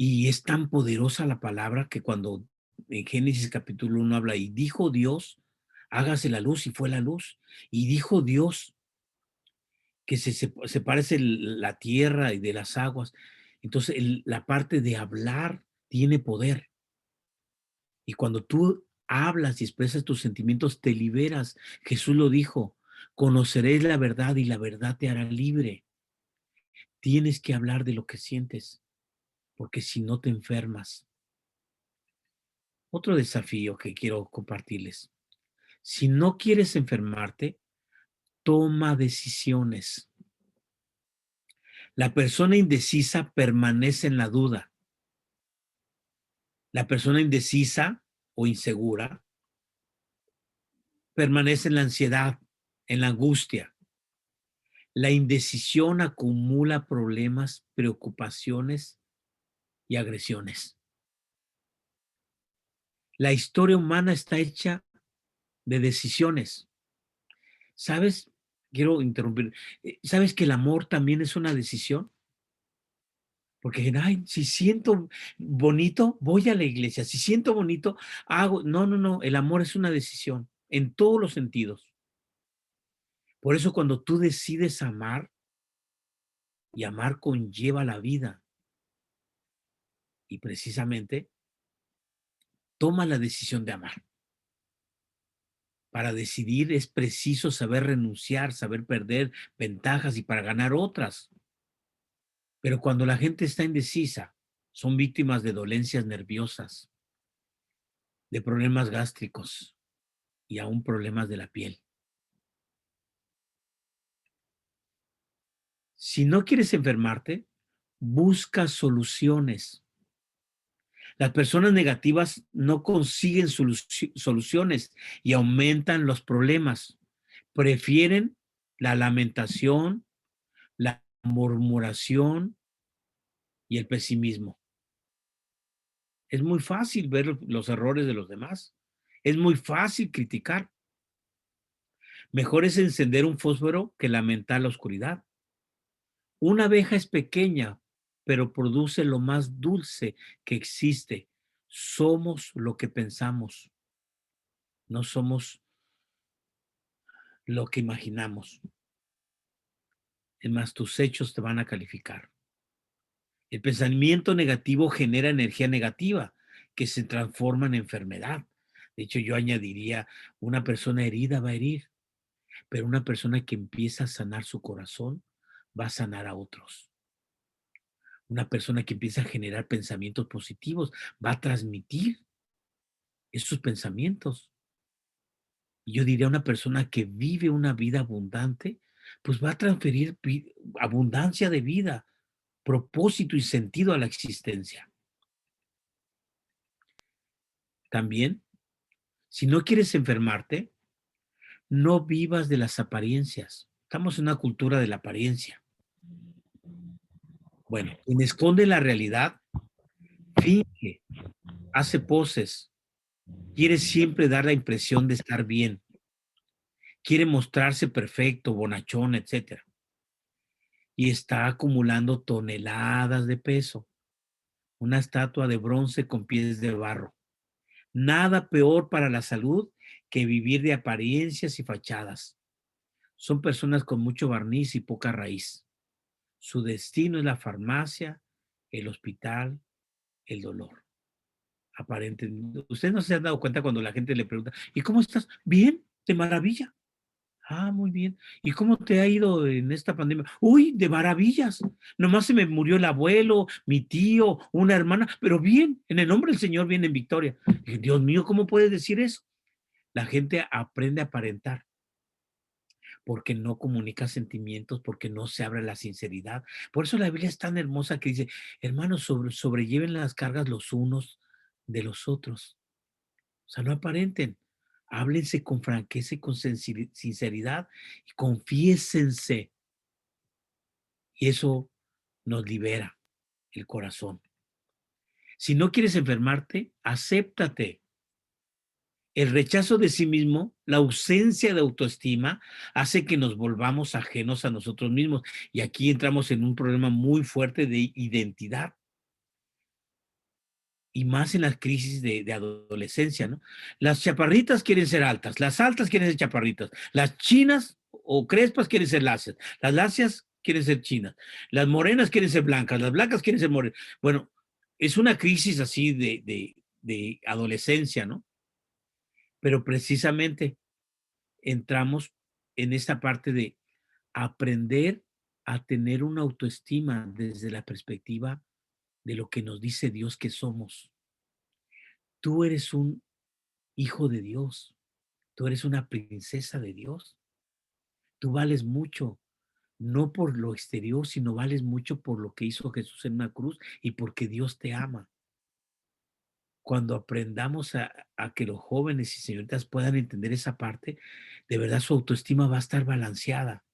Y es tan poderosa la palabra que cuando en Génesis capítulo 1 habla, y dijo Dios, hágase la luz, y fue la luz. Y dijo Dios que se sepárese la tierra y de las aguas. Entonces la parte de hablar tiene poder. Y cuando tú hablas y expresas tus sentimientos, te liberas. Jesús lo dijo, conoceréis la verdad y la verdad te hará libre. Tienes que hablar de lo que sientes, porque si no te enfermas. Otro desafío que quiero compartirles. Si no quieres enfermarte, toma decisiones. La persona indecisa permanece en la duda. La persona indecisa o insegura permanece en la ansiedad, en la angustia. La indecisión acumula problemas, preocupaciones y agresiones. La historia humana está hecha de decisiones. ¿Sabes? Quiero interrumpir. ¿Sabes que el amor también es una decisión? Porque, ay, si siento bonito, voy a la iglesia. Si siento bonito, hago. No, no, no. El amor es una decisión en todos los sentidos. Por eso cuando tú decides amar, y amar conlleva la vida, y precisamente toma la decisión de amar. Para decidir es preciso saber renunciar, saber perder ventajas y para ganar otras. Pero cuando la gente está indecisa, son víctimas de dolencias nerviosas, de problemas gástricos y aún problemas de la piel. Si no quieres enfermarte, busca soluciones. Las personas negativas no consiguen soluciones y aumentan los problemas. Prefieren la lamentación, la murmuración y el pesimismo. Es muy fácil ver los errores de los demás. Es muy fácil criticar. Mejor es encender un fósforo que lamentar la oscuridad. Una abeja es pequeña, pero produce lo más dulce que existe. Somos lo que pensamos. No somos lo que imaginamos. Es más, tus hechos te van a calificar. El pensamiento negativo genera energía negativa que se transforma en enfermedad. De hecho, yo añadiría, una persona herida va a herir, pero una persona que empieza a sanar su corazón va a sanar a otros. Una persona que empieza a generar pensamientos positivos va a transmitir esos pensamientos. Y yo diría, una persona que vive una vida abundante, pues va a transferir abundancia de vida, propósito y sentido a la existencia. También, si no quieres enfermarte, no vivas de las apariencias. Estamos en una cultura de la apariencia. Bueno, quien esconde la realidad, finge, hace poses, quiere siempre dar la impresión de estar bien, quiere mostrarse perfecto, bonachón, etc. Y está acumulando toneladas de peso. Una estatua de bronce con pies de barro. Nada peor para la salud que vivir de apariencias y fachadas. Son personas con mucho barniz y poca raíz. Su destino es la farmacia, el hospital, el dolor. Aparentemente, ustedes no se han dado cuenta cuando la gente le pregunta, ¿y cómo estás? Bien, de maravilla. Ah, muy bien. ¿Y cómo te ha ido en esta pandemia? Uy, de maravillas. Nomás se me murió el abuelo, mi tío, una hermana, pero bien, en el nombre del Señor viene en victoria. Y, Dios mío, ¿cómo puedes decir eso? La gente aprende a aparentar porque no comunica sentimientos, porque no se abre la sinceridad. Por eso la Biblia es tan hermosa que dice, hermanos, sobrelleven las cargas los unos de los otros. O sea, no aparenten. Háblense con franqueza y con sinceridad y confiésense. Y eso nos libera el corazón. Si no quieres enfermarte, acéptate. El rechazo de sí mismo, la ausencia de autoestima, hace que nos volvamos ajenos a nosotros mismos. Y aquí entramos en un problema muy fuerte de identidad. Y más en las crisis de adolescencia, ¿no? Las chaparritas quieren ser altas, las altas quieren ser chaparritas, las chinas o crespas quieren ser lacias, las lacias quieren ser chinas, las morenas quieren ser blancas, las blancas quieren ser morenas. Bueno, es una crisis así de adolescencia, ¿no? Pero precisamente entramos en esta parte de aprender a tener una autoestima desde la perspectiva de lo que nos dice Dios que somos. Tú eres un hijo de Dios, tú eres una princesa de Dios, tú vales mucho, no por lo exterior, sino vales mucho por lo que hizo Jesús en una cruz y porque Dios te ama. Cuando aprendamos a que los jóvenes y señoritas puedan entender esa parte, de verdad su autoestima va a estar balanceada.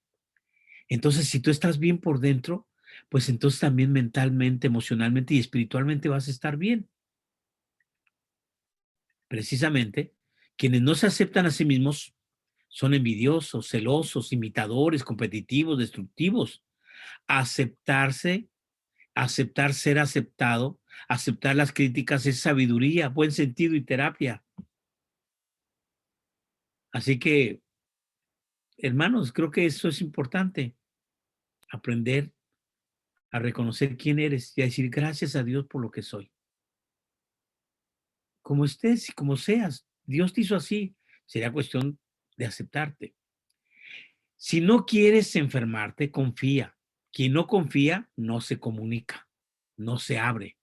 Entonces, si tú estás bien por dentro, pues entonces también mentalmente, emocionalmente y espiritualmente vas a estar bien. Precisamente, quienes no se aceptan a sí mismos son envidiosos, celosos, imitadores, competitivos, destructivos. Aceptarse, aceptar ser aceptado, aceptar las críticas es sabiduría, buen sentido y terapia. Así que, hermanos, creo que eso es importante, aprender a reconocer quién eres y a decir gracias a Dios por lo que soy. Como estés y como seas, Dios te hizo así. Sería cuestión de aceptarte. Si no quieres enfermarte, confía. Quien no confía no se comunica, no se abre,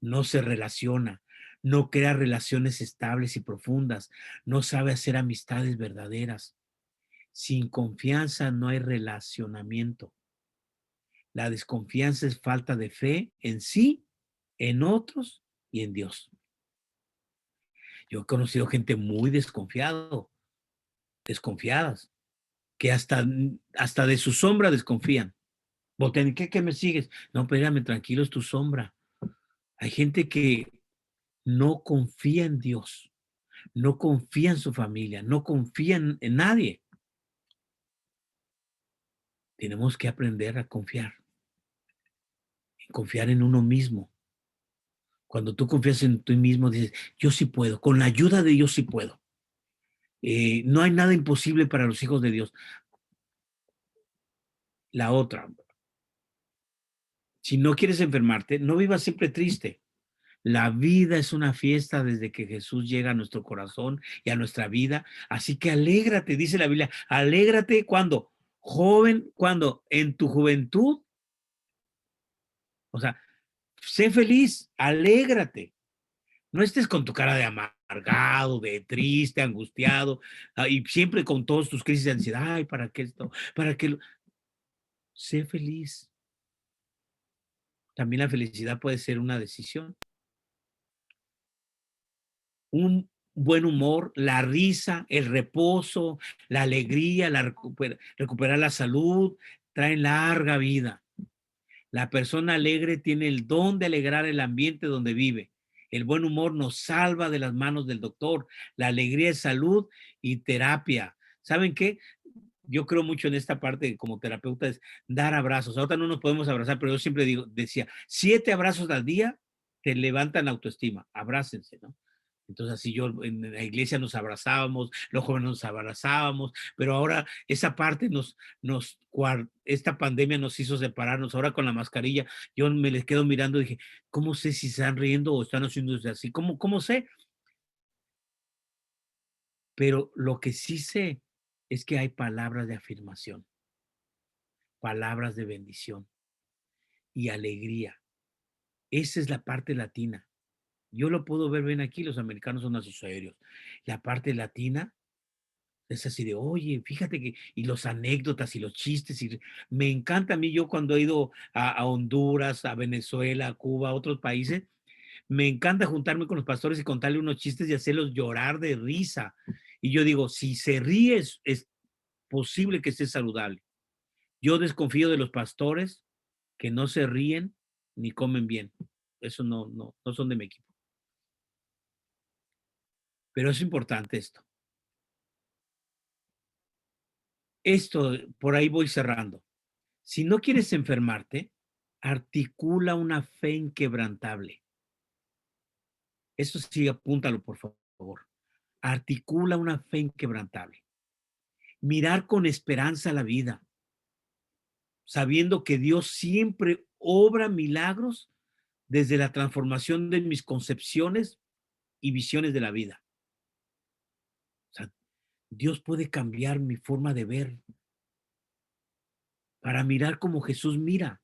no se relaciona, no crea relaciones estables y profundas, no sabe hacer amistades verdaderas. Sin confianza no hay relacionamiento. La desconfianza es falta de fe en sí, en otros y en Dios. Yo he conocido gente muy desconfiadas, que hasta de su sombra desconfían. Voltean, ¿qué me sigues? No, espérame, tranquilo, es tu sombra. Hay gente que no confía en Dios, no confía en su familia, no confía en nadie. Tenemos que aprender a confiar en uno mismo. Cuando tú confías en ti mismo, dices, yo sí puedo, con la ayuda de Dios sí puedo. No hay nada imposible para los hijos de Dios. La otra, si no quieres enfermarte, no vivas siempre triste. La vida es una fiesta desde que Jesús llega a nuestro corazón y a nuestra vida. Así que alégrate, dice la Biblia. Alégrate cuando, joven, cuando en tu juventud. O sea, sé feliz, alégrate. No estés con tu cara de amargado, de triste, angustiado, y siempre con todas tus crisis de ansiedad. Ay, ¿para qué esto? ¿Para qué? Sé feliz. También la felicidad puede ser una decisión. Un buen humor, la risa, el reposo, la alegría, recuperar la salud, traen larga vida. La persona alegre tiene el don de alegrar el ambiente donde vive. El buen humor nos salva de las manos del doctor. La alegría es salud y terapia. ¿Saben qué? Yo creo mucho en esta parte como terapeuta, es dar abrazos. Ahora no nos podemos abrazar, pero yo siempre decía, 7 abrazos al día te levantan la autoestima. Abrácense, ¿no? Entonces, así yo en la iglesia nos abrazábamos, los jóvenes nos abrazábamos, pero ahora esa parte esta pandemia nos hizo separarnos. Ahora con la mascarilla, yo me les quedo mirando y dije, ¿cómo sé si están riendo o están haciéndose así? ¿Cómo sé? Pero lo que sí sé es que hay palabras de afirmación, palabras de bendición y alegría. Esa es la parte latina. Yo lo puedo ver bien aquí, los americanos son así serios. La parte latina es así de, oye, fíjate que, y los anécdotas y los chistes, y me encanta a mí, yo cuando he ido a Honduras, a Venezuela, a Cuba, a otros países, me encanta juntarme con los pastores y contarle unos chistes y hacerlos llorar de risa. Y yo digo, si se ríe, es posible que esté saludable. Yo desconfío de los pastores que no se ríen ni comen bien. Eso no son de mi equipo. Pero es importante esto. Esto, por ahí voy cerrando. Si no quieres enfermarte, articula una fe inquebrantable. Eso sí, apúntalo, por favor. Articula una fe inquebrantable. Mirar con esperanza la vida, sabiendo que Dios siempre obra milagros desde la transformación de mis concepciones y visiones de la vida. O sea, Dios puede cambiar mi forma de ver para mirar como Jesús mira,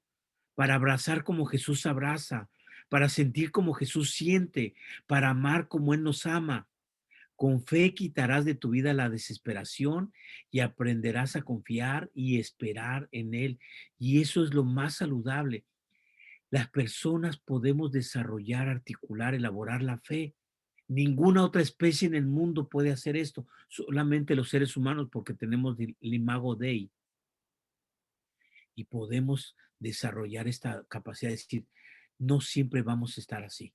para abrazar como Jesús abraza, para sentir como Jesús siente, para amar como Él nos ama. Con fe quitarás de tu vida la desesperación y aprenderás a confiar y esperar en Él. Y eso es lo más saludable. Las personas podemos desarrollar, articular, elaborar la fe. Ninguna otra especie en el mundo puede hacer esto, solamente los seres humanos, porque tenemos el imago Dei. Y podemos desarrollar esta capacidad de decir, no siempre vamos a estar así.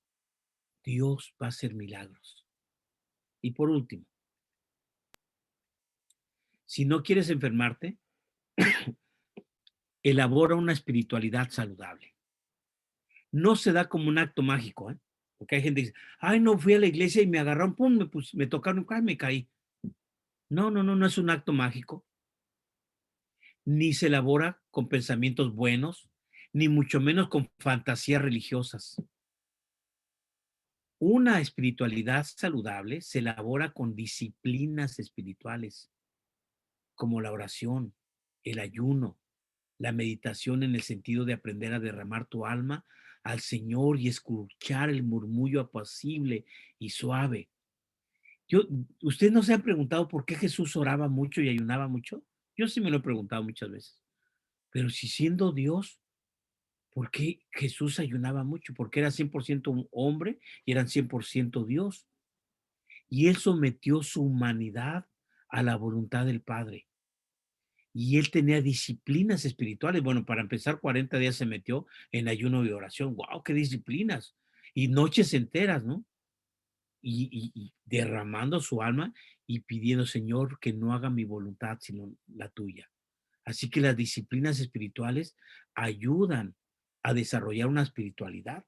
Dios va a hacer milagros. Y por último, si no quieres enfermarte, elabora una espiritualidad saludable. No se da como un acto mágico, ¿eh? Porque hay gente que dice, ay, no fui a la iglesia y me agarraron, pum, me tocaron, ay, me caí. No es un acto mágico. Ni se elabora con pensamientos buenos, ni mucho menos con fantasías religiosas. Una espiritualidad saludable se elabora con disciplinas espirituales, como la oración, el ayuno, la meditación en el sentido de aprender a derramar tu alma al Señor y escuchar el murmullo apacible y suave. ¿Ustedes no se han preguntado por qué Jesús oraba mucho y ayunaba mucho? Yo sí me lo he preguntado muchas veces. Pero si siendo Dios, ¿por qué Jesús ayunaba mucho? Porque era 100% un hombre y eran 100% Dios. Y él sometió su humanidad a la voluntad del Padre. Y él tenía disciplinas espirituales. Bueno, para empezar, 40 días se metió en ayuno y oración. ¡Wow! ¡Qué disciplinas! Y noches enteras, ¿no? Y derramando su alma y pidiendo, Señor, que no haga mi voluntad, sino la tuya. Así que las disciplinas espirituales ayudan a desarrollar una espiritualidad,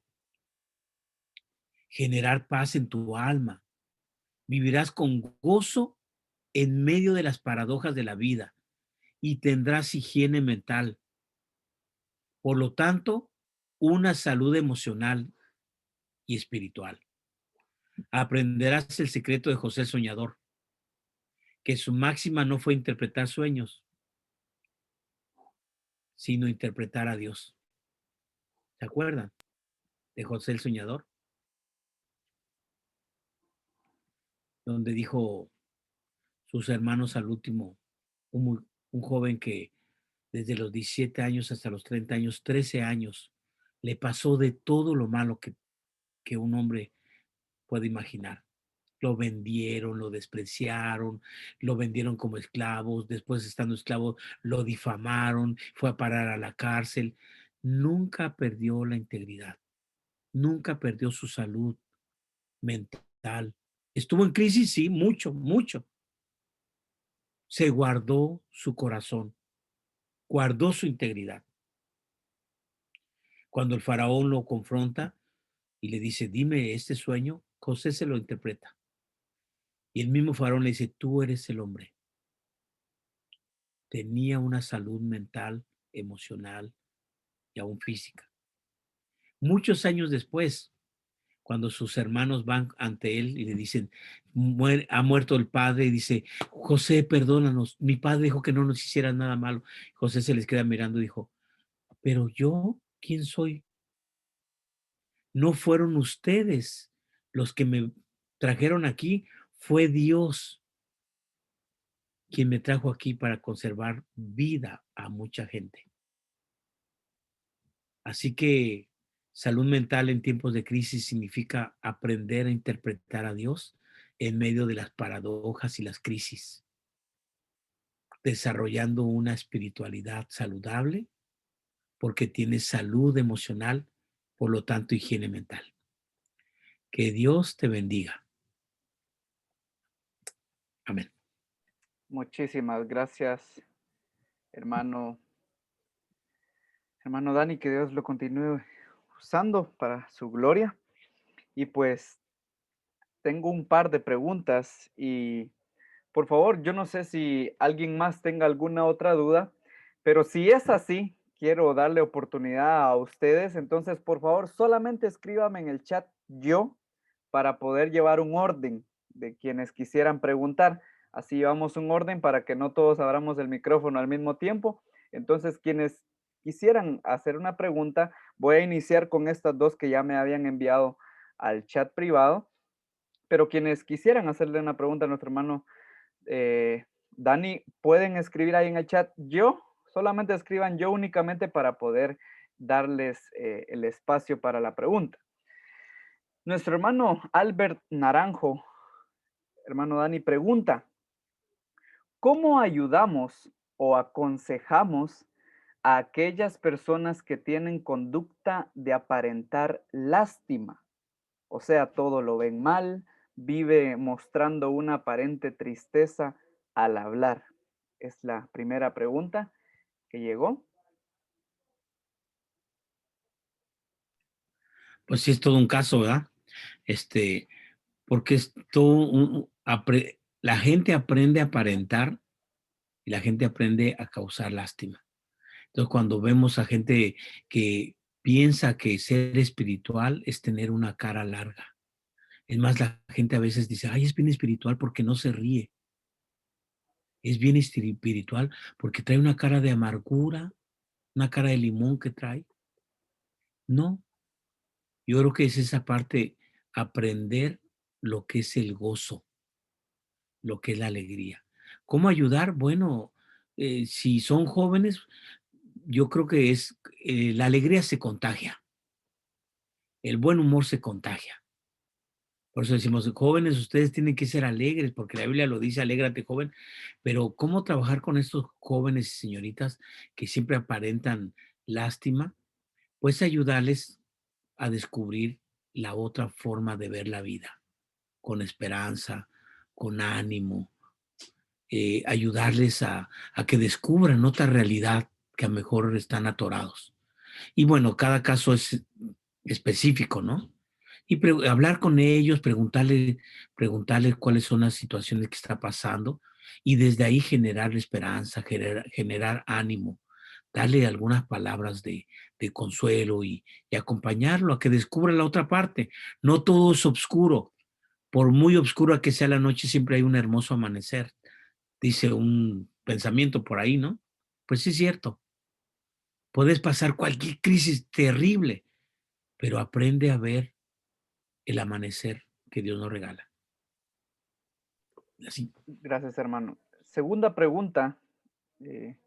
generar paz en tu alma. Vivirás con gozo en medio de las paradojas de la vida y tendrás higiene mental. Por lo tanto, una salud emocional y espiritual. Aprenderás el secreto de José el Soñador, que su máxima no fue interpretar sueños, sino interpretar a Dios. ¿Se acuerdan de José el Soñador? Donde dijo sus hermanos al último, un joven que desde los 17 años hasta los 30 años, 13 años, le pasó de todo lo malo que un hombre puede imaginar. Lo vendieron, lo despreciaron, lo vendieron como esclavos, después estando esclavo lo difamaron, fue a parar a la cárcel. Nunca perdió la integridad, nunca perdió su salud mental. Estuvo en crisis, sí, mucho, mucho. Se guardó su corazón, guardó su integridad. Cuando el faraón lo confronta y le dice, dime este sueño, José se lo interpreta. Y el mismo faraón le dice, tú eres el hombre. Tenía una salud mental, emocional y aún física. Muchos años después, cuando sus hermanos van ante él y le dicen, ha muerto el padre, y dice, José, perdónanos, mi padre dijo que no nos hiciera nada malo. José se les queda mirando y dijo, pero yo, ¿quién soy? No fueron ustedes los que me trajeron aquí, fue Dios quien me trajo aquí para conservar vida a mucha gente. Así que salud mental en tiempos de crisis significa aprender a interpretar a Dios en medio de las paradojas y las crisis, desarrollando una espiritualidad saludable porque tienes salud emocional, por lo tanto higiene mental. Que Dios te bendiga. Amén. Muchísimas gracias, hermano Dani, que Dios lo continúe usando para su gloria. Y pues tengo un par de preguntas y por favor, yo no sé si alguien más tenga alguna otra duda, pero si es así, quiero darle oportunidad a ustedes. Entonces, por favor, solamente escríbame en el chat yo para poder llevar un orden de quienes quisieran preguntar. Así llevamos un orden para que no todos abramos el micrófono al mismo tiempo. Entonces, quienes quisieran hacer una pregunta, voy a iniciar con estas dos que ya me habían enviado al chat privado. Pero quienes quisieran hacerle una pregunta a nuestro hermano Dani, pueden escribir ahí en el chat yo, solamente escriban yo únicamente para poder darles el espacio para la pregunta. Nuestro hermano Albert Naranjo, hermano Dani, pregunta, ¿cómo ayudamos o aconsejamos a aquellas personas que tienen conducta de aparentar lástima? O sea, todo lo ven mal, vive mostrando una aparente tristeza al hablar. Es la primera pregunta que llegó. Pues sí, es todo un caso, ¿verdad? Porque es todo la gente aprende a aparentar y la gente aprende a causar lástima. Entonces, cuando vemos a gente que piensa que ser espiritual es tener una cara larga. Es más, la gente a veces dice, ay, es bien espiritual porque no se ríe. Es bien espiritual porque trae una cara de amargura, una cara de limón que trae. No, yo creo que es esa parte, aprender lo que es el gozo, lo que es la alegría. ¿Cómo ayudar? Bueno, si son jóvenes, yo creo que es, la alegría se contagia, el buen humor se contagia. Por eso decimos, jóvenes, ustedes tienen que ser alegres, porque la Biblia lo dice, alégrate, joven. Pero ¿cómo trabajar con estos jóvenes y señoritas que siempre aparentan lástima? Pues ayudarles a descubrir la otra forma de ver la vida, con esperanza, con ánimo, ayudarles a que descubran otra realidad que a lo mejor están atorados. Y bueno, cada caso es específico, ¿no? Y hablar con ellos, preguntarles cuáles son las situaciones que está pasando y desde ahí generar esperanza, generar ánimo darle algunas palabras de consuelo y acompañarlo a que descubra la otra parte. No todo es oscuro. Por muy oscura que sea la noche, siempre hay un hermoso amanecer. Dice un pensamiento por ahí, ¿no? Pues sí es cierto. Puedes pasar cualquier crisis terrible, pero aprende a ver el amanecer que Dios nos regala. Así. Gracias, hermano. Segunda pregunta eh,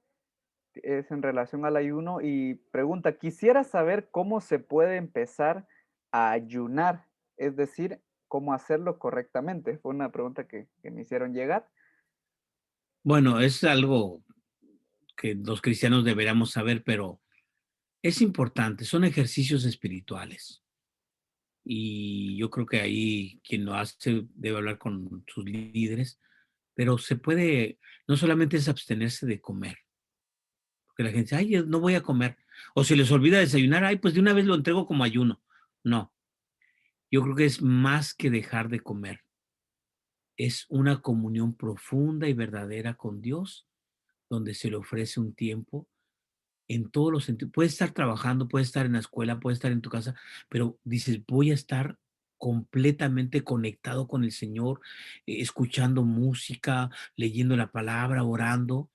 es en relación al ayuno y pregunta, quisiera saber cómo se puede empezar a ayunar, es decir, cómo hacerlo correctamente. Fue una pregunta que me hicieron llegar. Bueno, es algo que los cristianos deberíamos saber, pero es importante. Son ejercicios espirituales. Y yo creo que ahí quien lo hace debe hablar con sus líderes, pero se puede, no solamente es abstenerse de comer, porque la gente dice, ay, no voy a comer, o se les olvida desayunar, ay, pues de una vez lo entrego como ayuno. No, yo creo que es más que dejar de comer, es una comunión profunda y verdadera con Dios, donde se le ofrece un tiempo en todos los sentidos. Puedes estar trabajando, puedes estar en la escuela, puedes estar en tu casa, pero dices, voy a estar completamente conectado con el Señor, escuchando música, leyendo la palabra, orando.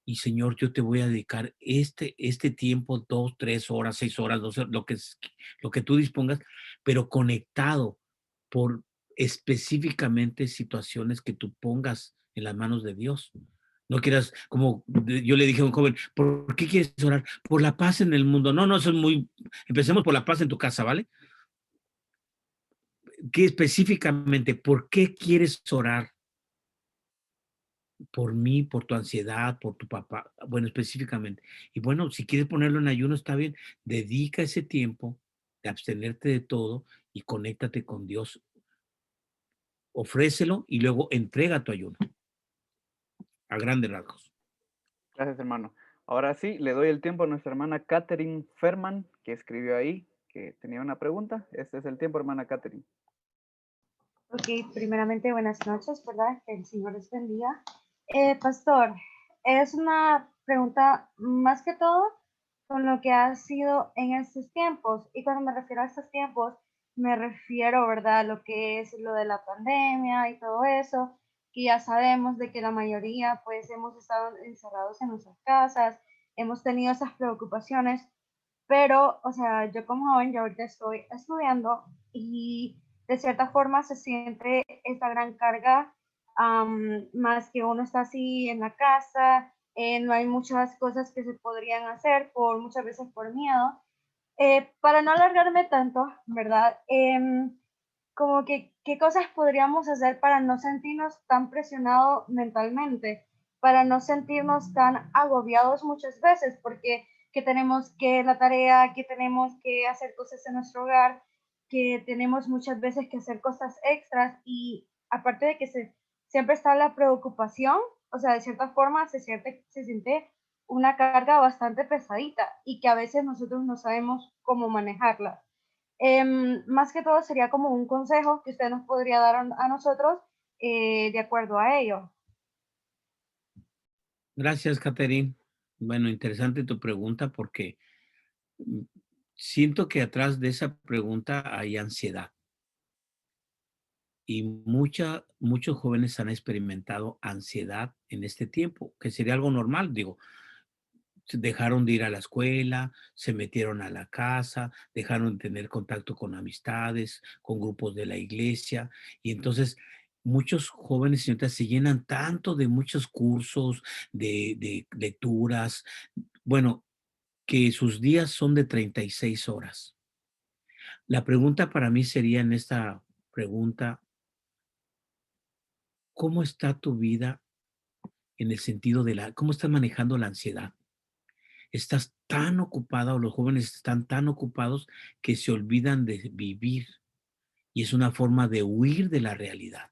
Y Señor, yo te voy a dedicar este tiempo, 2, 3 horas, 6 horas, 12, lo que tú dispongas, pero conectado por específicamente situaciones que tú pongas en las manos de Dios. No quieras, como yo le dije a un joven, ¿por qué quieres orar? Por la paz en el mundo. No, eso es muy, empecemos por la paz en tu casa, ¿vale? ¿Qué específicamente, por qué quieres orar? Por mí, por tu ansiedad, por tu papá, bueno, específicamente. Y bueno, si quieres ponerlo en ayuno, está bien. Dedica ese tiempo de abstenerte de todo y conéctate con Dios. Ofrécelo y luego entrega tu ayuno a grandes rasgos. Gracias, hermano. Ahora sí, le doy el tiempo a nuestra hermana Catherine Ferman, que escribió ahí, que tenía una pregunta. Este es el tiempo, hermana Catherine. Ok, primeramente buenas noches, ¿verdad? Que el Señor les bendiga. Pastor, es una pregunta más que todo con lo que ha sido en estos tiempos. Y cuando me refiero a estos tiempos, me refiero, ¿verdad?, a lo que es lo de la pandemia y todo eso, que ya sabemos de que la mayoría pues hemos estado encerrados en nuestras casas, hemos tenido esas preocupaciones, pero, o sea, yo como joven, yo ahorita estoy estudiando y de cierta forma se siente esta gran carga, más que uno está así en la casa, no hay muchas cosas que se podrían hacer por muchas veces por miedo. Para no alargarme tanto, ¿verdad? Como que, ¿qué cosas podríamos hacer para no sentirnos tan presionados mentalmente? Para no sentirnos tan agobiados muchas veces, porque que tenemos que la tarea, que tenemos que hacer cosas en nuestro hogar, que tenemos muchas veces que hacer cosas extras y aparte de que siempre está la preocupación, o sea, de cierta forma se siente una carga bastante pesadita y que a veces nosotros no sabemos cómo manejarla. Más que todo sería como un consejo que usted nos podría dar a nosotros de acuerdo a ello. Gracias, Catherine. Bueno, interesante tu pregunta porque mm, siento que atrás de esa pregunta hay ansiedad y muchos jóvenes han experimentado ansiedad en este tiempo, que sería algo normal, digo, dejaron de ir a la escuela, se metieron a la casa, dejaron de tener contacto con amistades, con grupos de la iglesia, y entonces muchos jóvenes y señoritas se llenan tanto de muchos cursos, de lecturas, bueno, que sus días son de 36 horas. La pregunta para mí sería en esta pregunta, ¿cómo está tu vida en el sentido cómo estás manejando la ansiedad? Estás tan ocupada o los jóvenes están tan ocupados que se olvidan de vivir y es una forma de huir de la realidad.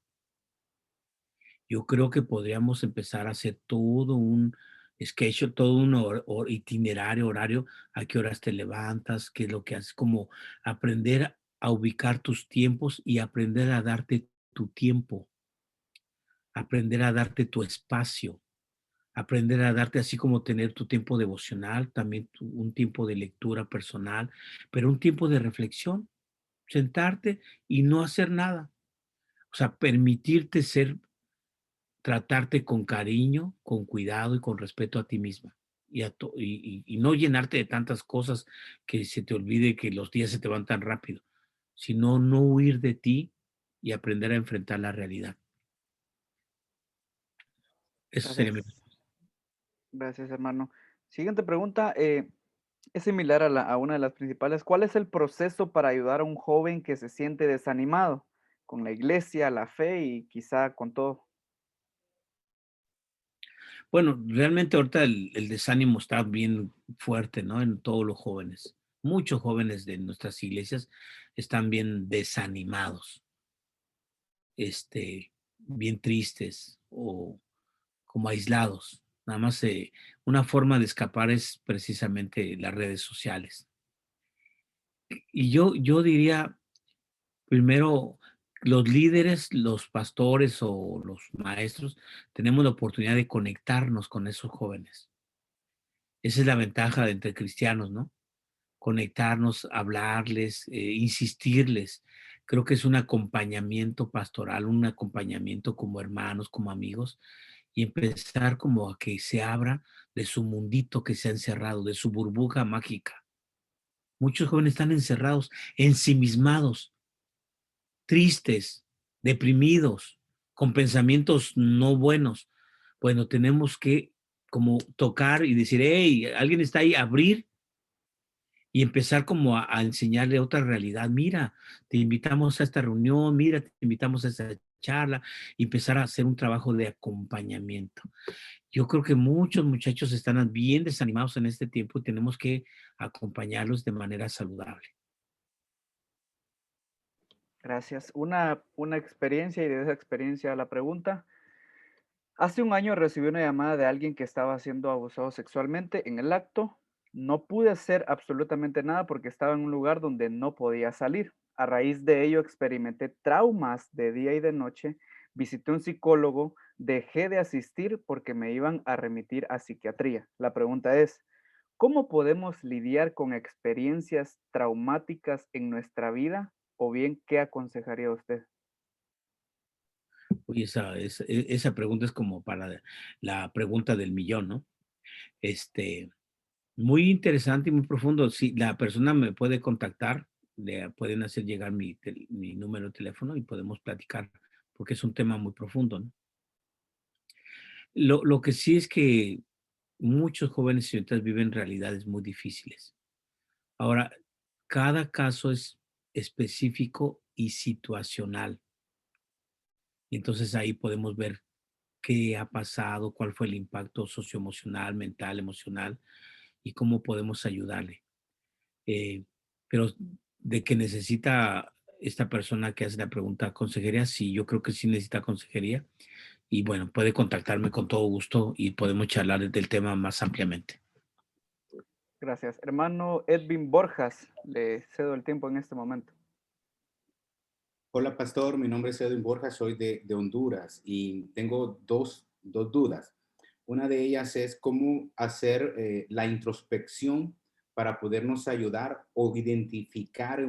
Yo creo que podríamos empezar a hacer todo un schedule, todo un itinerario, horario, a qué horas te levantas, qué es lo que haces, como aprender a ubicar tus tiempos y aprender a darte tu tiempo, aprender a darte tu espacio, aprender a darte así como tener tu tiempo devocional, también un tiempo de lectura personal, pero un tiempo de reflexión, sentarte y no hacer nada. O sea, permitirte ser, tratarte con cariño, con cuidado y con respeto a ti misma. Y no llenarte de tantas cosas que se te olvide que los días se te van tan rápido, sino no huir de ti y aprender a enfrentar la realidad. Eso sería mi... Gracias. Gracias, hermano. Siguiente pregunta. Es similar a una de las principales. ¿Cuál es el proceso para ayudar a un joven que se siente desanimado con la iglesia, la fe y quizá con todo? Bueno, realmente ahorita el desánimo está bien fuerte, ¿no? En todos los jóvenes. Muchos jóvenes de nuestras iglesias están bien desanimados, bien tristes o como aislados. Nada más una forma de escapar es precisamente las redes sociales. Y yo diría, primero, los líderes, los pastores o los maestros, tenemos la oportunidad de conectarnos con esos jóvenes. Esa es la ventaja de entre cristianos, ¿no? Conectarnos, hablarles, insistirles. Creo que es un acompañamiento pastoral, un acompañamiento como hermanos, como amigos, y empezar como a que se abra de su mundito que se ha encerrado, de su burbuja mágica. Muchos jóvenes están encerrados, ensimismados, tristes, deprimidos, con pensamientos no buenos. Bueno, tenemos que como tocar y decir, hey, alguien está ahí, abrir y empezar como a enseñarle otra realidad. Mira, te invitamos a esta reunión, mira, te invitamos a esta charla, y empezar a hacer un trabajo de acompañamiento. Yo creo que muchos muchachos están bien desanimados en este tiempo y tenemos que acompañarlos de manera saludable. Gracias. Una experiencia y de esa experiencia la pregunta. Hace un año recibí una llamada de alguien que estaba siendo abusado sexualmente en el acto. No pude hacer absolutamente nada porque estaba en un lugar donde no podía salir. A raíz de ello experimenté traumas de día y de noche. Visité un psicólogo, dejé de asistir porque me iban a remitir a psiquiatría. La pregunta es, ¿cómo podemos lidiar con experiencias traumáticas en nuestra vida? O bien, ¿qué aconsejaría usted? Oye, esa pregunta es como para la pregunta del millón, ¿no? Este, Muy interesante y muy profundo. Si la persona me puede contactar, le pueden hacer llegar mi número de teléfono y podemos platicar, porque es un tema muy profundo, ¿no? Lo que sí es que muchos jóvenes y señoritas viven realidades muy difíciles. Ahora, cada caso es específico y situacional. Y entonces ahí podemos ver qué ha pasado, cuál fue el impacto socioemocional, mental, emocional y cómo podemos ayudarle. Eh, pero de que necesita esta persona que hace la pregunta consejería, sí, yo creo que sí necesita consejería. Y bueno, puede contactarme con todo gusto y podemos charlar del tema más ampliamente. Gracias. Hermano Edwin Borjas, le cedo el tiempo en este momento. Hola, pastor. Mi nombre es Edwin Borja, soy de Honduras y tengo dos dudas. Una de ellas es cómo hacer la introspección para podernos ayudar o identificar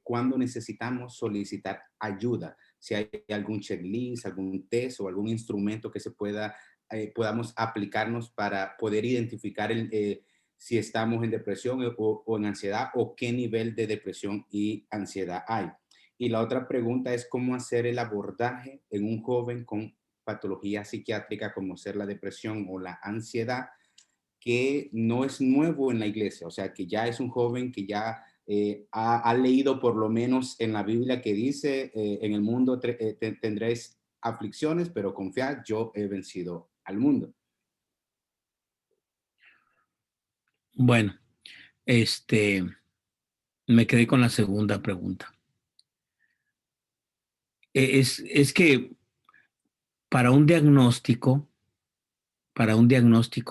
cuándo necesitamos solicitar ayuda. Si hay algún checklist, algún test o algún instrumento que podamos aplicarnos para poder identificar si estamos en depresión o en ansiedad o qué nivel de depresión y ansiedad hay. Y la otra pregunta es cómo hacer el abordaje en un joven con patología psiquiátrica como ser la depresión o la ansiedad, que no es nuevo en la iglesia, o sea, que ya es un joven que ya ha leído por lo menos en la Biblia que dice, en el mundo tendréis aflicciones, pero confiad, yo he vencido al mundo. Bueno, me quedé con la segunda pregunta. Es que para un diagnóstico,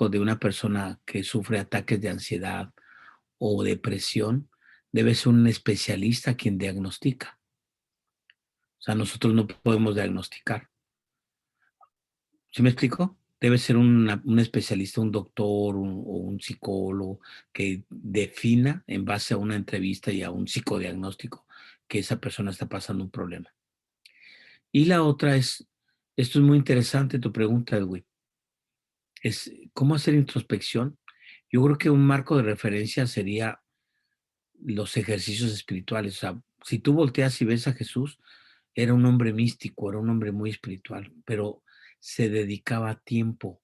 de una persona que sufre ataques de ansiedad o depresión, debe ser un especialista quien diagnostica. O sea, nosotros no podemos diagnosticar. ¿Sí me explico? debe ser un especialista, un doctor o un psicólogo que defina en base a una entrevista y a un psicodiagnóstico que esa persona está pasando un problema. Y la otra es, esto es muy interesante tu pregunta, Edwin, es cómo hacer introspección. Yo creo que un marco de referencia sería los ejercicios espirituales. O sea, si tú volteas y ves a Jesús, era un hombre místico, era un hombre muy espiritual, pero se dedicaba tiempo.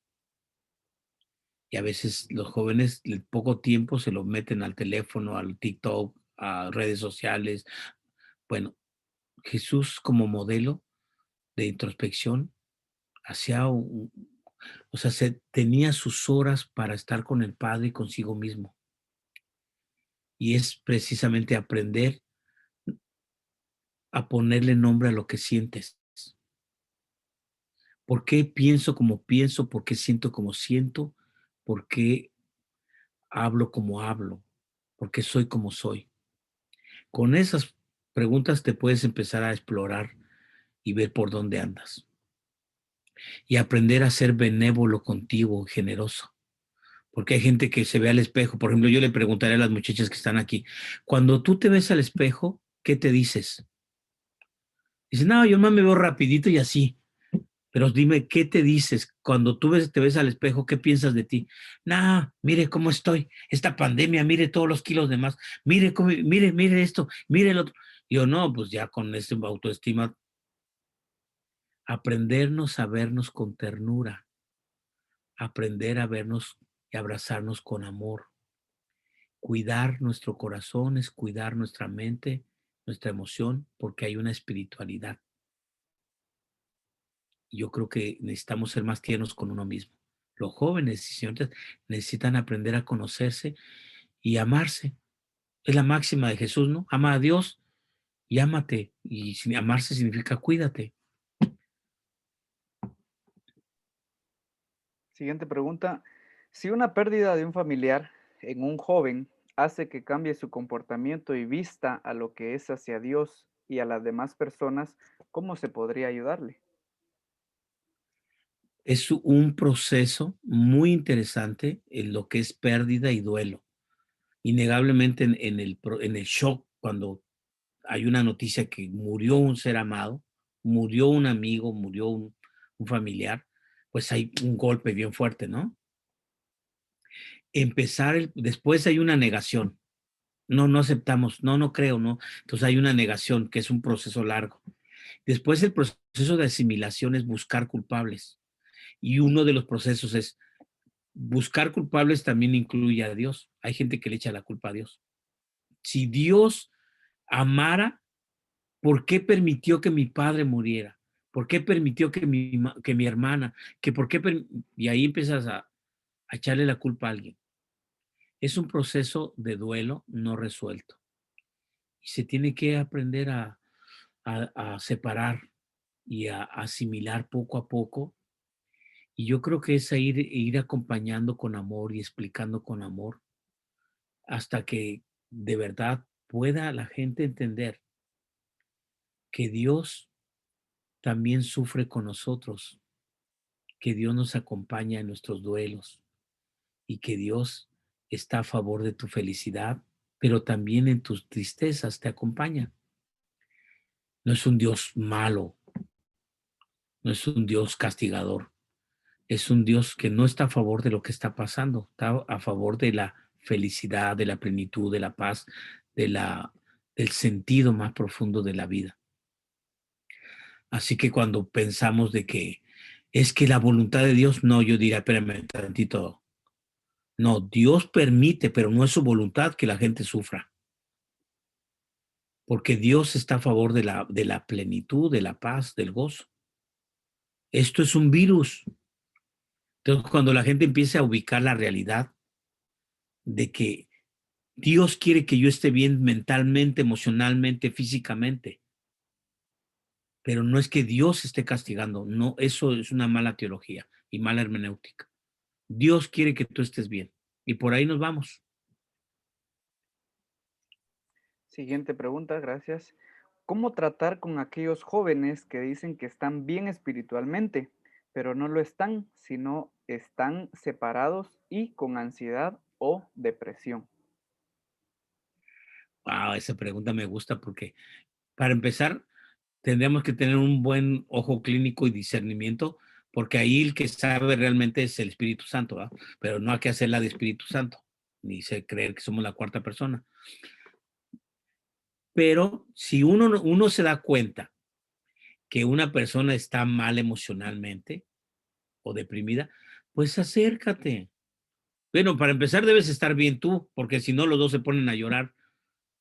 Y a veces los jóvenes, el poco tiempo se lo meten al teléfono, al TikTok, a redes sociales. Bueno, Jesús como modelo de introspección hacía, o sea, tenía sus horas para estar con el Padre y consigo mismo. Y es precisamente aprender a ponerle nombre a lo que sientes. ¿Por qué pienso como pienso? ¿Por qué siento como siento? ¿Por qué hablo como hablo? ¿Por qué soy como soy? Con esas preguntas te puedes empezar a explorar y ver por dónde andas. Y aprender a ser benévolo contigo, generoso. Porque hay gente que se ve al espejo. Por ejemplo, yo le preguntaré a las muchachas que están aquí, cuando tú te ves al espejo, ¿qué te dices? Dices, no, yo más me veo rapidito y así. Pero dime, ¿qué te dices? Cuando tú te ves al espejo, ¿qué piensas de ti? Nah, mire cómo estoy. Esta pandemia, mire todos los kilos de más. Mire esto, mire el otro. Yo no, pues ya con esta autoestima, aprendernos a vernos con ternura, aprender a vernos y abrazarnos con amor. Cuidar nuestro corazón es cuidar nuestra mente, nuestra emoción, porque hay una espiritualidad. Yo creo que necesitamos ser más tiernos con uno mismo. Los jóvenes y señores necesitan aprender a conocerse y amarse. Es la máxima de Jesús, ¿no? Ama a Dios y ámate. Y amarse significa cuídate. Siguiente pregunta. Si una pérdida de un familiar en un joven hace que cambie su comportamiento y vista a lo que es hacia Dios y a las demás personas, ¿cómo se podría ayudarle? Es un proceso muy interesante en lo que es pérdida y duelo. Innegablemente en el shock, cuando hay una noticia que murió un ser amado, murió un amigo, murió un familiar, pues hay un golpe bien fuerte, ¿no? Después hay una negación. No, no aceptamos, no, no creo, no. Entonces hay una negación, que es un proceso largo. Después el proceso de asimilación es buscar culpables. Y uno de los procesos es buscar culpables también incluye a Dios. Hay gente que le echa la culpa a Dios. Si Dios amara, ¿por qué permitió que mi padre muriera? ¿Por qué permitió que mi hermana? Y ahí empiezas a echarle la culpa a alguien. Es un proceso de duelo no resuelto. Y se tiene que aprender a separar y a asimilar poco a poco. Y yo creo que es ir acompañando con amor y explicando con amor hasta que de verdad pueda la gente entender que Dios también sufre con nosotros, que Dios nos acompaña en nuestros duelos y que Dios está a favor de tu felicidad, pero también en tus tristezas te acompaña. No es un Dios malo, no es un Dios castigador, es un Dios que no está a favor de lo que está pasando, está a favor de la felicidad, de la plenitud, de la paz, de del sentido más profundo de la vida. Así que cuando pensamos de que es que la voluntad de Dios, no, yo diría, espérame tantito. No, Dios permite, pero no es su voluntad que la gente sufra. Porque Dios está a favor de la plenitud, de la paz, del gozo. Esto es un virus. Entonces, cuando la gente empiece a ubicar la realidad de que Dios quiere que yo esté bien mentalmente, emocionalmente, físicamente, pero no es que Dios esté castigando, no, eso es una mala teología y mala hermenéutica. Dios quiere que tú estés bien y por ahí nos vamos. Siguiente pregunta, gracias. ¿Cómo tratar con aquellos jóvenes que dicen que están bien espiritualmente, pero no lo están, sino están separados y con ansiedad o depresión. Wow, esa pregunta me gusta porque, para empezar, tendríamos que tener un buen ojo clínico y discernimiento, porque ahí el que sabe realmente es el Espíritu Santo, ¿verdad? Pero no hay que hacerla de Espíritu Santo, ni se creer que somos la cuarta persona. Pero si uno se da cuenta que una persona está mal emocionalmente o deprimida, pues acércate. Bueno, para empezar debes estar bien tú, porque si no los dos se ponen a llorar.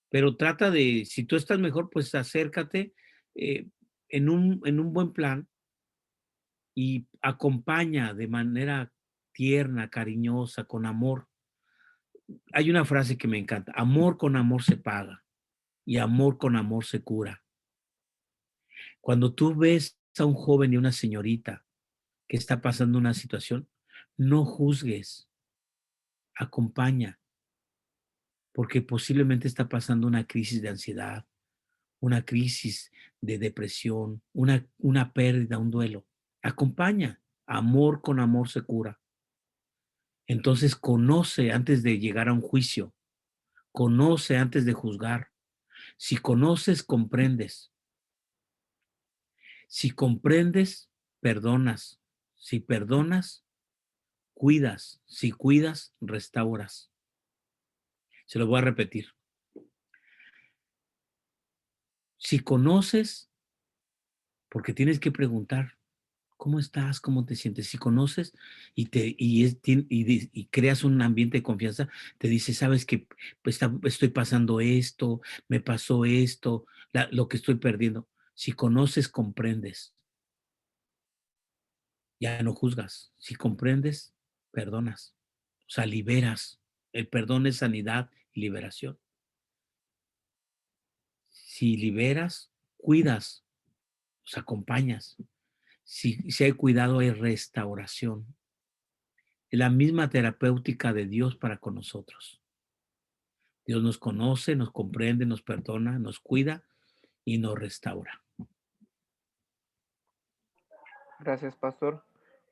Pero trata de, si tú estás mejor, pues acércate eh, en un buen plan y acompaña de manera tierna, cariñosa, con amor. Hay una frase que me encanta: amor con amor se paga y amor con amor se cura. Cuando tú ves a un joven y una señorita que está pasando una situación, no juzgues, acompaña, porque posiblemente está pasando una crisis de ansiedad, una crisis de depresión, una pérdida, un duelo. Acompaña. Amor con amor se cura. Entonces conoce antes de llegar a un juicio, conoce antes de juzgar. Si conoces, comprendes. Si comprendes, perdonas. Si perdonas, cuidas. Si cuidas, restauras. Se lo voy a repetir. Si conoces, porque tienes que preguntar, ¿cómo estás? ¿Cómo te sientes? Si conoces y creas un ambiente de confianza, te dice, sabes que estoy pasando esto, me pasó esto, lo que estoy perdiendo. Si conoces, comprendes. Ya no juzgas. Si comprendes, perdonas. O sea, liberas. El perdón es sanidad y liberación. Si liberas, cuidas, los acompañas. Si hay cuidado, hay restauración. La misma terapéutica de Dios para con nosotros. Dios nos conoce, nos comprende, nos perdona, nos cuida y nos restaura. Gracias, pastor.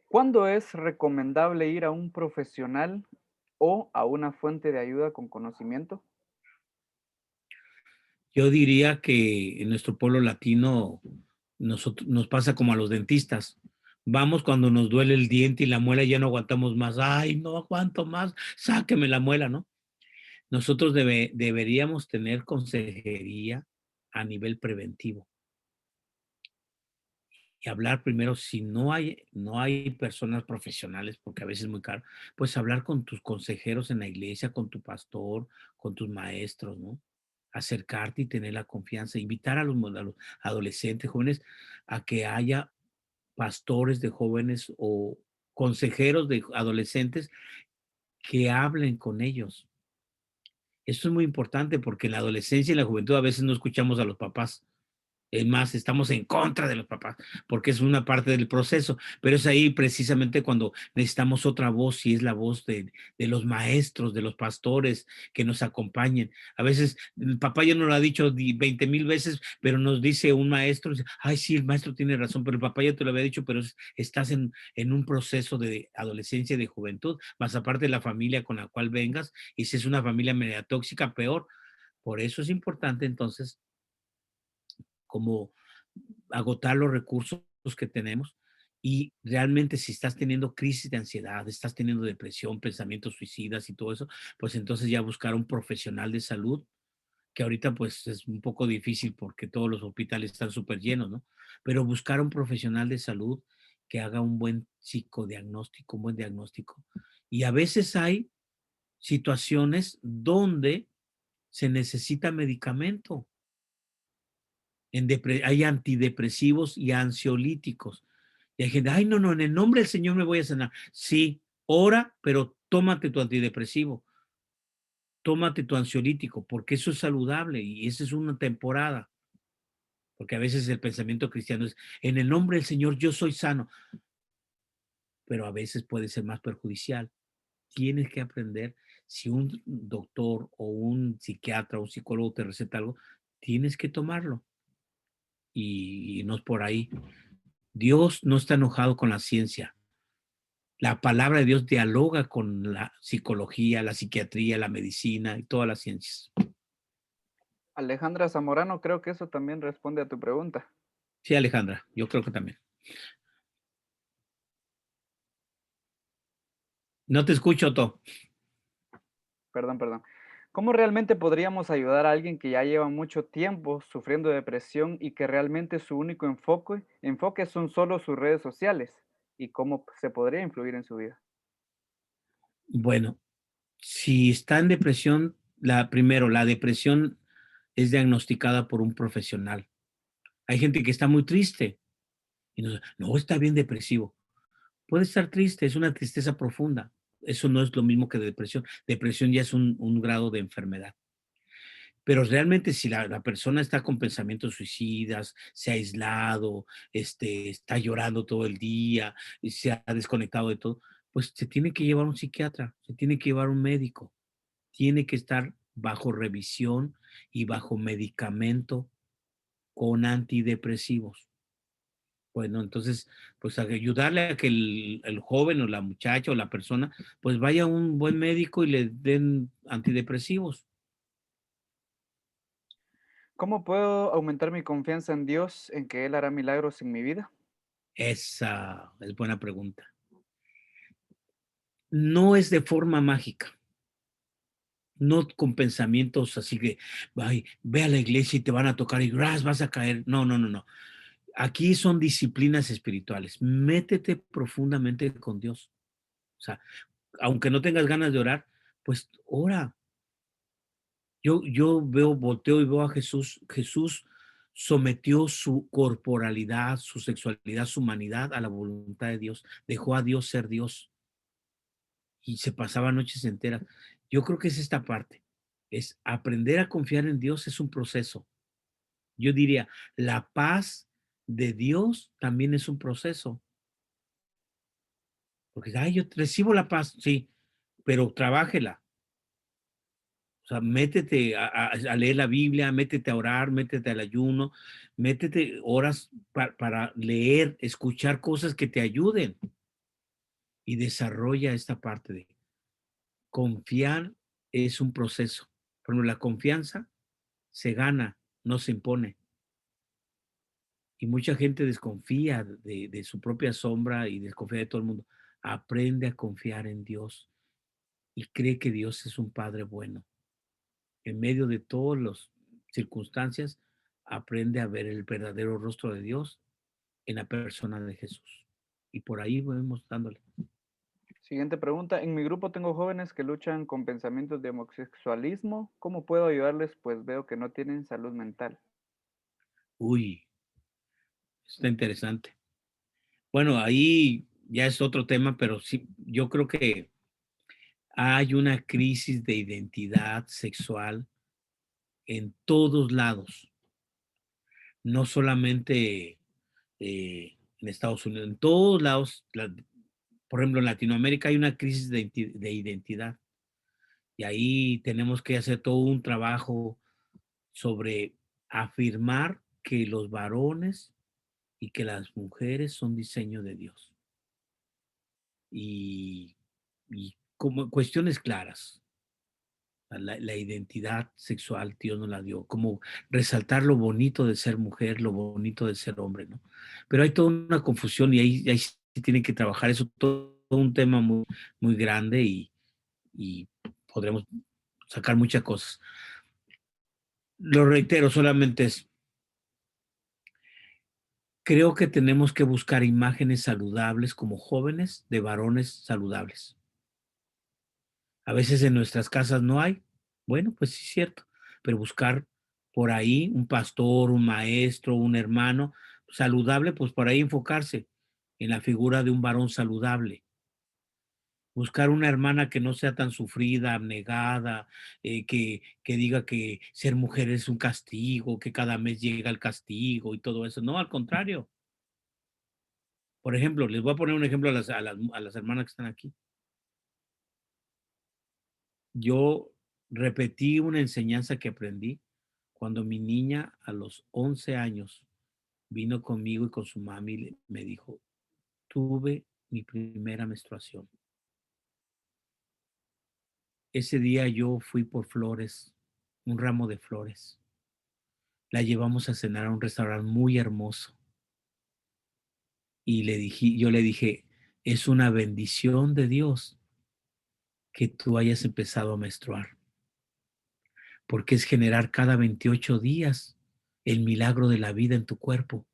¿Cuándo es recomendable ir a un profesional o a una fuente de ayuda con conocimiento? Yo diría que en nuestro pueblo latino nos pasa como a los dentistas. Vamos cuando nos duele el diente y la muela y ya no aguantamos más. Ay, no aguanto más, sáqueme la muela, ¿no? Nosotros deberíamos tener consejería a nivel preventivo y hablar primero, si no hay personas profesionales, porque a veces es muy caro, pues hablar con tus consejeros en la iglesia, con tu pastor, con tus maestros, ¿no? Acercarte y tener la confianza, invitar a los adolescentes, jóvenes, a que haya pastores de jóvenes o consejeros de adolescentes que hablen con ellos. Esto es muy importante porque en la adolescencia y la juventud a veces no escuchamos a los papás. Es más, estamos en contra de los papás, porque es una parte del proceso, pero es ahí precisamente cuando necesitamos otra voz, y es la voz de los maestros, de los pastores que nos acompañen. A veces el papá ya nos lo ha dicho 20,000 veces, pero nos dice un maestro, ay, sí, el maestro tiene razón, pero el papá ya te lo había dicho, pero estás en un proceso de adolescencia y de juventud, más aparte de la familia con la cual vengas, y si es una familia media tóxica, peor. Por eso es importante entonces como agotar los recursos que tenemos, y realmente si estás teniendo crisis de ansiedad, estás teniendo depresión, pensamientos suicidas y todo eso, pues entonces ya buscar un profesional de salud, que ahorita pues es un poco difícil porque todos los hospitales están súper llenos, ¿no? Pero buscar un profesional de salud que haga un buen psicodiagnóstico, un buen diagnóstico. Y a veces hay situaciones donde se necesita medicamento. Hay antidepresivos y ansiolíticos. Y hay gente, ay, no, no, en el nombre del Señor me voy a sanar. Sí, ora, pero tómate tu antidepresivo, tómate tu ansiolítico, porque eso es saludable y esa es una temporada. Porque a veces el pensamiento cristiano es, en el nombre del Señor yo soy sano, pero a veces puede ser más perjudicial. Tienes que aprender, si un doctor o un psiquiatra o un psicólogo te receta algo, tienes que tomarlo. Y no es por ahí. Dios no está enojado con la ciencia. La palabra de Dios dialoga con la psicología, la psiquiatría, la medicina y todas las ciencias. Alejandra Zamorano, creo que eso también responde a tu pregunta. Sí, Alejandra, yo creo que también. No te escucho, To. Perdón. ¿Cómo realmente podríamos ayudar a alguien que ya lleva mucho tiempo sufriendo de depresión y que realmente su único enfoque son solo sus redes sociales? ¿Y cómo se podría influir en su vida? Bueno, si está en depresión, primero, la depresión es diagnosticada por un profesional. Hay gente que está muy triste y no está bien depresivo. Puede estar triste, es una tristeza profunda. Eso no es lo mismo que depresión. Depresión ya es un grado de enfermedad. Pero realmente si la persona está con pensamientos suicidas, se ha aislado, está llorando todo el día, y se ha desconectado de todo, pues se tiene que llevar a un psiquiatra, se tiene que llevar a un médico, tiene que estar bajo revisión y bajo medicamento con antidepresivos. Bueno, entonces, pues ayudarle a que el joven o la muchacha o la persona, pues vaya a un buen médico y le den antidepresivos. ¿Cómo puedo aumentar mi confianza en Dios, en que Él hará milagros en mi vida? Esa es buena pregunta. No es de forma mágica, no con pensamientos así de, ay, ve a la iglesia y te van a tocar y vas a caer. No, no, no, no. Aquí son disciplinas espirituales. Métete profundamente con Dios. O sea, aunque no tengas ganas de orar, pues ora. Yo volteo y veo a Jesús. Jesús sometió su corporalidad, su sexualidad, su humanidad a la voluntad de Dios. Dejó a Dios ser Dios y se pasaba noches enteras. Yo creo que es esta parte. Es aprender a confiar en Dios es un proceso. Yo diría, la paz de Dios también es un proceso. Porque, ay, yo recibo la paz, sí, pero trabájela. O sea, métete a leer la Biblia, métete a orar, métete al ayuno, métete horas para leer, escuchar cosas que te ayuden y desarrolla esta parte de confiar es un proceso. Pero la confianza se gana, no se impone. Y mucha gente desconfía de su propia sombra y desconfía de todo el mundo. Aprende a confiar en Dios y cree que Dios es un Padre bueno. En medio de todas las circunstancias, aprende a ver el verdadero rostro de Dios en la persona de Jesús. Y por ahí vamos dándole. Siguiente pregunta. En mi grupo tengo jóvenes que luchan con pensamientos de homosexualismo. ¿Cómo puedo ayudarles? Pues veo que no tienen salud mental. Uy, está interesante. Bueno, ahí ya es otro tema, pero sí, yo creo que hay una crisis de identidad sexual en todos lados, no solamente en Estados Unidos, en todos lados. Por ejemplo, en Latinoamérica hay una crisis de identidad y ahí tenemos que hacer todo un trabajo sobre afirmar que los varones y que las mujeres son diseño de Dios. Y como cuestiones claras. La identidad sexual Dios nos la dio, como resaltar lo bonito de ser mujer, lo bonito de ser hombre, ¿no? Pero hay toda una confusión y ahí sí tienen que trabajar eso, todo un tema muy, muy grande y podremos sacar muchas cosas. Lo reitero, solamente es, creo que tenemos que buscar imágenes saludables como jóvenes de varones saludables. A veces en nuestras casas no hay. Bueno, pues sí es cierto, pero buscar por ahí un pastor, un maestro, un hermano saludable, pues por ahí enfocarse en la figura de un varón saludable. Buscar una hermana que no sea tan sufrida, abnegada, que diga que ser mujer es un castigo, que cada mes llega el castigo y todo eso. No, al contrario. Por ejemplo, les voy a poner un ejemplo a las hermanas que están aquí. Yo repetí una enseñanza que aprendí cuando mi niña a los 11 años vino conmigo y con su mami y me dijo, tuve mi primera menstruación. Ese día yo fui por flores, un ramo de flores. La llevamos a cenar a un restaurante muy hermoso. Y yo le dije, es una bendición de Dios que tú hayas empezado a menstruar, porque es generar cada 28 días el milagro de la vida en tu cuerpo.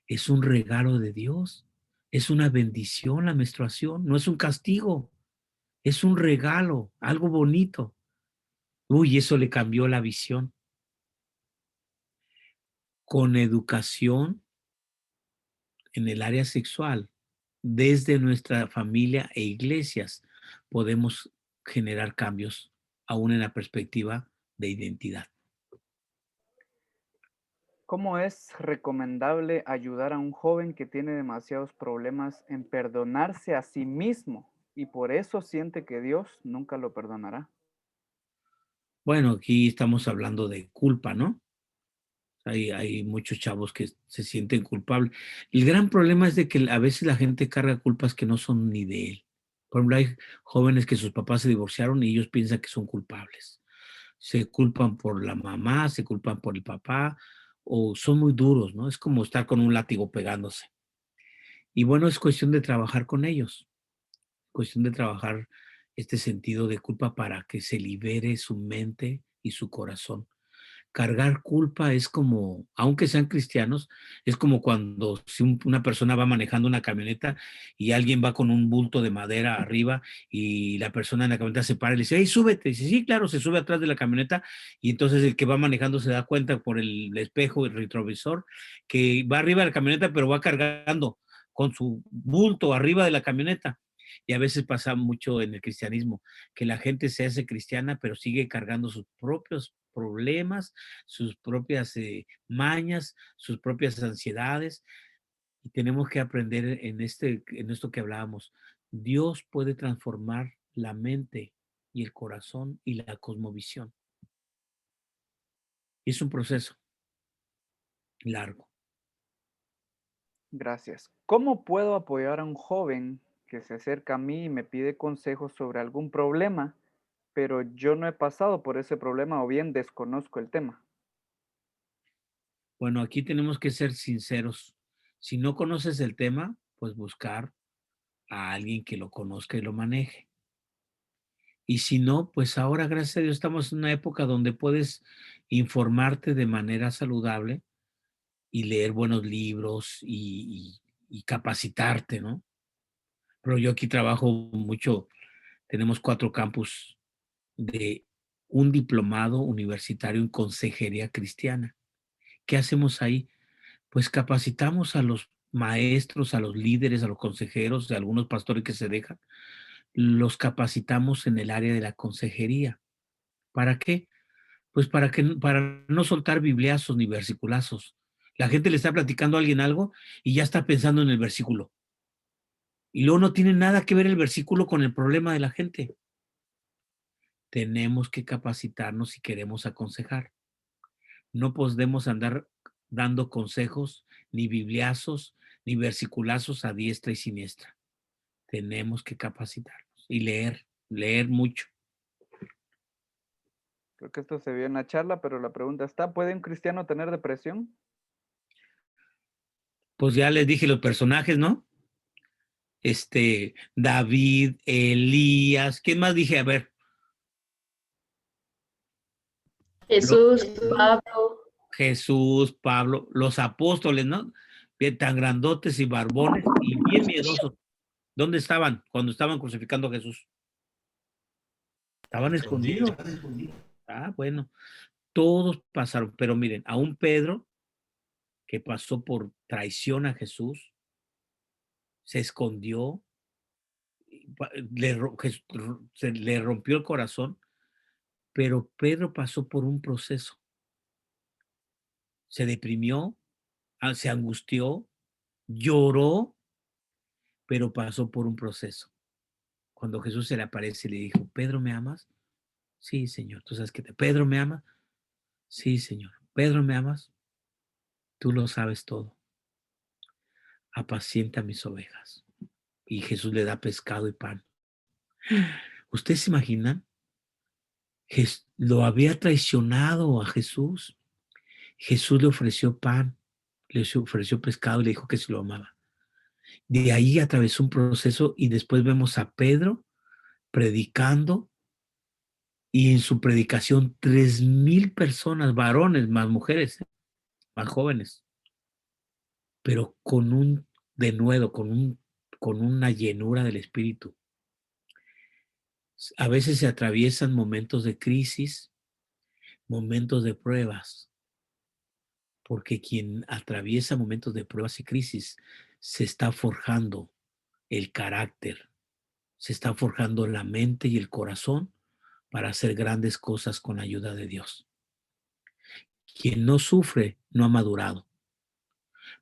Es un regalo de Dios, es una bendición la menstruación, no es un castigo, es un regalo, algo bonito. Uy, eso le cambió la visión. Con educación en el área sexual, desde nuestra familia e iglesias, podemos generar cambios aún en la perspectiva de identidad. ¿Cómo es recomendable ayudar a un joven que tiene demasiados problemas en perdonarse a sí mismo y por eso siente que Dios nunca lo perdonará? Bueno, aquí estamos hablando de culpa, ¿no? Hay muchos chavos que se sienten culpables. El gran problema es de que a veces la gente carga culpas que no son ni de él. Por ejemplo, hay jóvenes que sus papás se divorciaron y ellos piensan que son culpables. Se culpan por la mamá, se culpan por el papá, o son muy duros, ¿no? Es como estar con un látigo pegándose. Y bueno, es cuestión de trabajar con ellos, cuestión de trabajar este sentido de culpa para que se libere su mente y su corazón. Cargar culpa es como, aunque sean cristianos, es como cuando si una persona va manejando una camioneta y alguien va con un bulto de madera arriba y la persona en la camioneta se para y le dice, hey, súbete. Y dice, sí, claro, se sube atrás de la camioneta y entonces el que va manejando se da cuenta por el espejo, el retrovisor, que va arriba de la camioneta pero va cargando con su bulto arriba de la camioneta. Y a veces pasa mucho en el cristianismo, que la gente se hace cristiana, pero sigue cargando sus propios problemas, sus propias mañas, sus propias ansiedades. Y tenemos que aprender en esto que hablábamos. Dios puede transformar la mente y el corazón y la cosmovisión. Y es un proceso largo. Gracias. ¿Cómo puedo apoyar a un joven que se acerca a mí y me pide consejos sobre algún problema, pero yo no he pasado por ese problema o bien desconozco el tema? Bueno, aquí tenemos que ser sinceros. Si no conoces el tema, pues buscar a alguien que lo conozca y lo maneje. Y si no, pues ahora, gracias a Dios, estamos en una época donde puedes informarte de manera saludable y leer buenos libros y capacitarte, ¿no? Pero yo aquí trabajo mucho, tenemos 4 campus de un diplomado universitario en consejería cristiana. ¿Qué hacemos ahí? Pues capacitamos a los maestros, a los líderes, a los consejeros, a algunos pastores que se dejan, los capacitamos en el área de la consejería. ¿Para qué? Pues para no soltar bibliazos ni versiculazos. La gente le está platicando a alguien algo y ya está pensando en el versículo. Y luego no tiene nada que ver el versículo con el problema de la gente. Tenemos que capacitarnos si queremos aconsejar. No podemos andar dando consejos, ni bibliazos, ni versiculazos a diestra y siniestra. Tenemos que capacitarnos y leer mucho. Creo que esto se vio en la charla, pero la pregunta está, ¿puede un cristiano tener depresión? Pues ya les dije los personajes, ¿no? David, Elías, ¿quién más dije? A ver, Jesús, Pablo, Jesús, Pablo, los apóstoles, ¿no? Bien, tan grandotes y barbones y bien miedosos. ¿Dónde estaban cuando estaban crucificando a Jesús? Estaban escondidos. Ah, bueno, todos pasaron, pero miren, aún Pedro, que pasó por traición a Jesús, se escondió, le rompió el corazón, pero Pedro pasó por un proceso. Se deprimió, se angustió, lloró, pero pasó por un proceso. Cuando Jesús se le aparece y le dijo, Pedro, ¿me amas? Sí, Señor. ¿Tú sabes que Pedro me ama? Sí, Señor. Pedro, ¿me amas? tú lo sabes todo. Apacienta mis ovejas. Y Jesús le da pescado y pan. ¿Ustedes se imaginan? Lo había traicionado a Jesús. Jesús le ofreció pan, le ofreció pescado y le dijo que se lo amaba. De ahí atravesó un proceso y después vemos a Pedro predicando y en su predicación 3,000 personas, varones más mujeres, más jóvenes, pero con un denuedo, con una llenura del Espíritu. A veces se atraviesan momentos de crisis, momentos de pruebas, porque quien atraviesa momentos de pruebas y crisis se está forjando el carácter, se está forjando la mente y el corazón para hacer grandes cosas con la ayuda de Dios. Quien no sufre no ha madurado,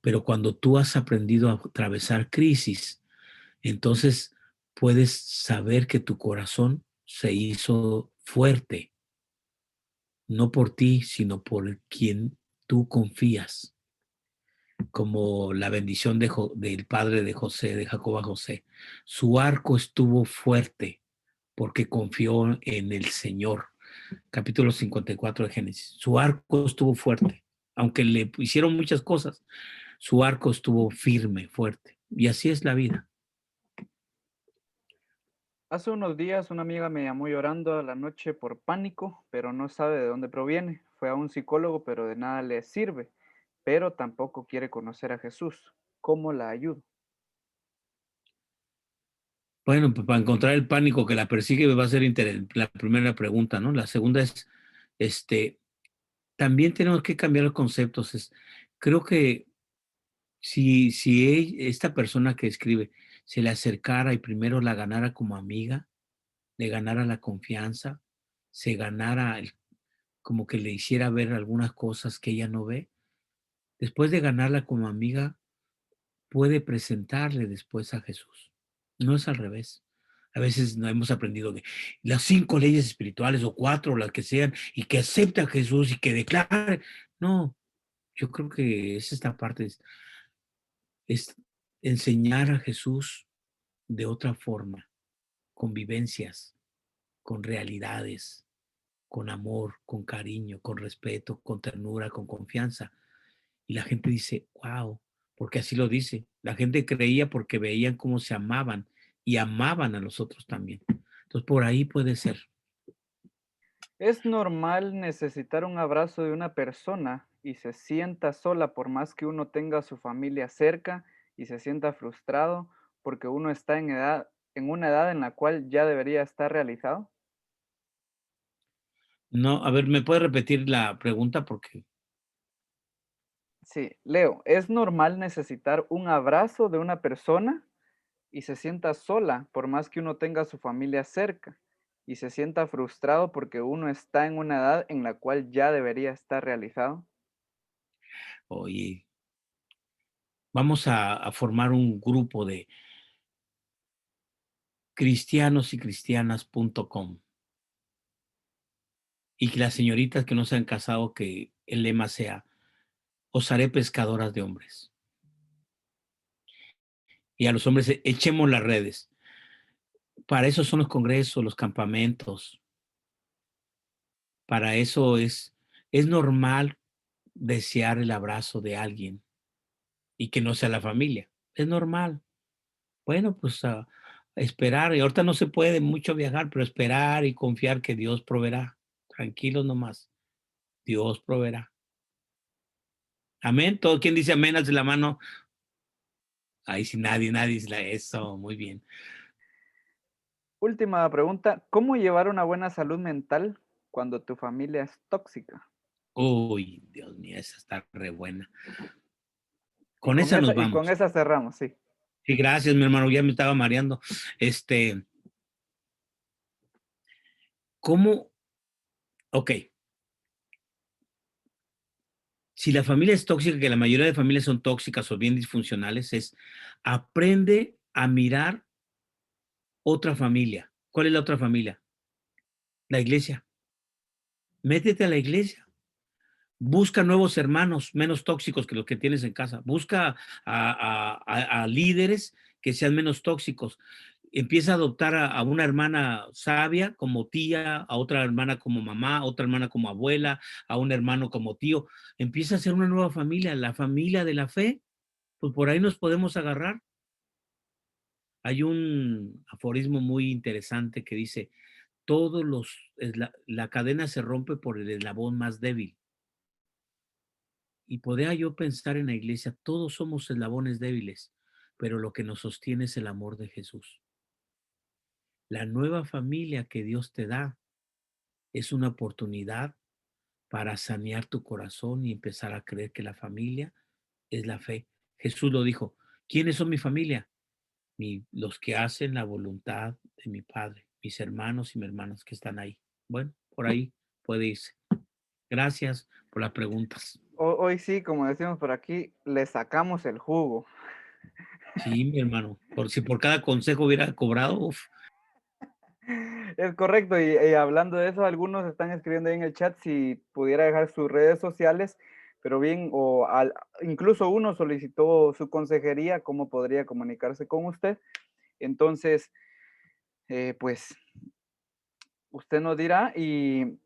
pero cuando tú has aprendido a atravesar crisis, entonces puedes saber que tu corazón se hizo fuerte, no por ti, sino por quien tú confías, como la bendición del padre de José, de Jacob a José. Su arco estuvo fuerte porque confió en el Señor. Capítulo 54 de Génesis. Su arco estuvo fuerte, aunque le hicieron muchas cosas, su arco estuvo firme, fuerte. Y así es la vida. Hace unos días una amiga me llamó llorando a la noche por pánico, pero no sabe de dónde proviene. Fue a un psicólogo, pero de nada le sirve, pero tampoco quiere conocer a Jesús. ¿Cómo la ayudo? Bueno, pues para encontrar el pánico que la persigue va a ser la primera pregunta, ¿no? La segunda es, también tenemos que cambiar los conceptos. Creo que si esta persona que escribe se le acercara y primero la ganara como amiga, le ganara la confianza, se ganara como que le hiciera ver algunas cosas que ella no ve, después de ganarla como amiga, puede presentarle después a Jesús. No es al revés. A veces no hemos aprendido de las 5 leyes espirituales o 4, las que sean, y que acepte a Jesús y que declare. No, yo creo que es esta parte, es enseñar a Jesús de otra forma, con vivencias, con realidades, con amor, con cariño, con respeto, con ternura, con confianza. Y la gente dice, wow, porque así lo dice. La gente creía porque veían cómo se amaban y amaban a los otros también. Entonces, por ahí puede ser. ¿Es normal necesitar un abrazo de una persona y se sienta sola por más que uno tenga a su familia cerca y se sienta frustrado porque uno está en una edad en la cual ya debería estar realizado? No, a ver, ¿me puede repetir la pregunta? Porque Sí, Leo, ¿es normal necesitar un abrazo de una persona y se sienta sola por más que uno tenga a su familia cerca y se sienta frustrado porque uno está en una edad en la cual ya debería estar realizado? oye, vamos a formar un grupo de cristianosycristianas.com y que las señoritas que no se han casado, que el lema sea, os haré pescadoras de hombres. Y a los hombres, echemos las redes. Para eso son los congresos, los campamentos. Para eso es normal desear el abrazo de alguien y que no sea la familia. Es normal. Bueno, pues esperar. Y ahorita no se puede mucho viajar, pero esperar y confiar que Dios proveerá. Tranquilos nomás. Dios proveerá. Amén. Todo quien dice amén, hace la mano. Ahí sí, nadie dice eso. Muy bien. Última pregunta, ¿cómo llevar una buena salud mental cuando tu familia es tóxica? Uy, Dios mío, esa está re buena. Y Con esa nos con vamos. esa cerramos, sí. Sí, gracias, mi hermano, ya me estaba mareando. ¿Cómo? Ok. Si la familia es tóxica, que la mayoría de familias son tóxicas o bien disfuncionales, aprende a mirar otra familia. ¿Cuál es la otra familia? La iglesia. Métete a la iglesia. Busca nuevos hermanos menos tóxicos que los que tienes en casa. Busca a líderes que sean menos tóxicos. Empieza a adoptar a una hermana sabia como tía, a otra hermana como mamá, a otra hermana como abuela, a un hermano como tío. Empieza a hacer una nueva familia, la familia de la fe. Pues por ahí nos podemos agarrar. Hay un aforismo muy interesante que dice, la cadena se rompe por el eslabón más débil. Y podría yo pensar en la iglesia, todos somos eslabones débiles, pero lo que nos sostiene es el amor de Jesús. La nueva familia que Dios te da es una oportunidad para sanear tu corazón y empezar a creer que la familia es la fe. Jesús lo dijo, ¿quiénes son mi familia? Los que hacen la voluntad de mi Padre, mis hermanos y mis hermanas que están ahí. Bueno, por ahí puede irse. Gracias por las preguntas. Hoy sí, como decimos por aquí, le sacamos el jugo. Sí, mi hermano. Si por cada consejo hubiera cobrado, uf. Es correcto, y hablando de eso, algunos están escribiendo ahí en el chat si pudiera dejar sus redes sociales, pero bien, incluso uno solicitó su consejería, cómo podría comunicarse con usted. Entonces, pues, usted nos dirá, y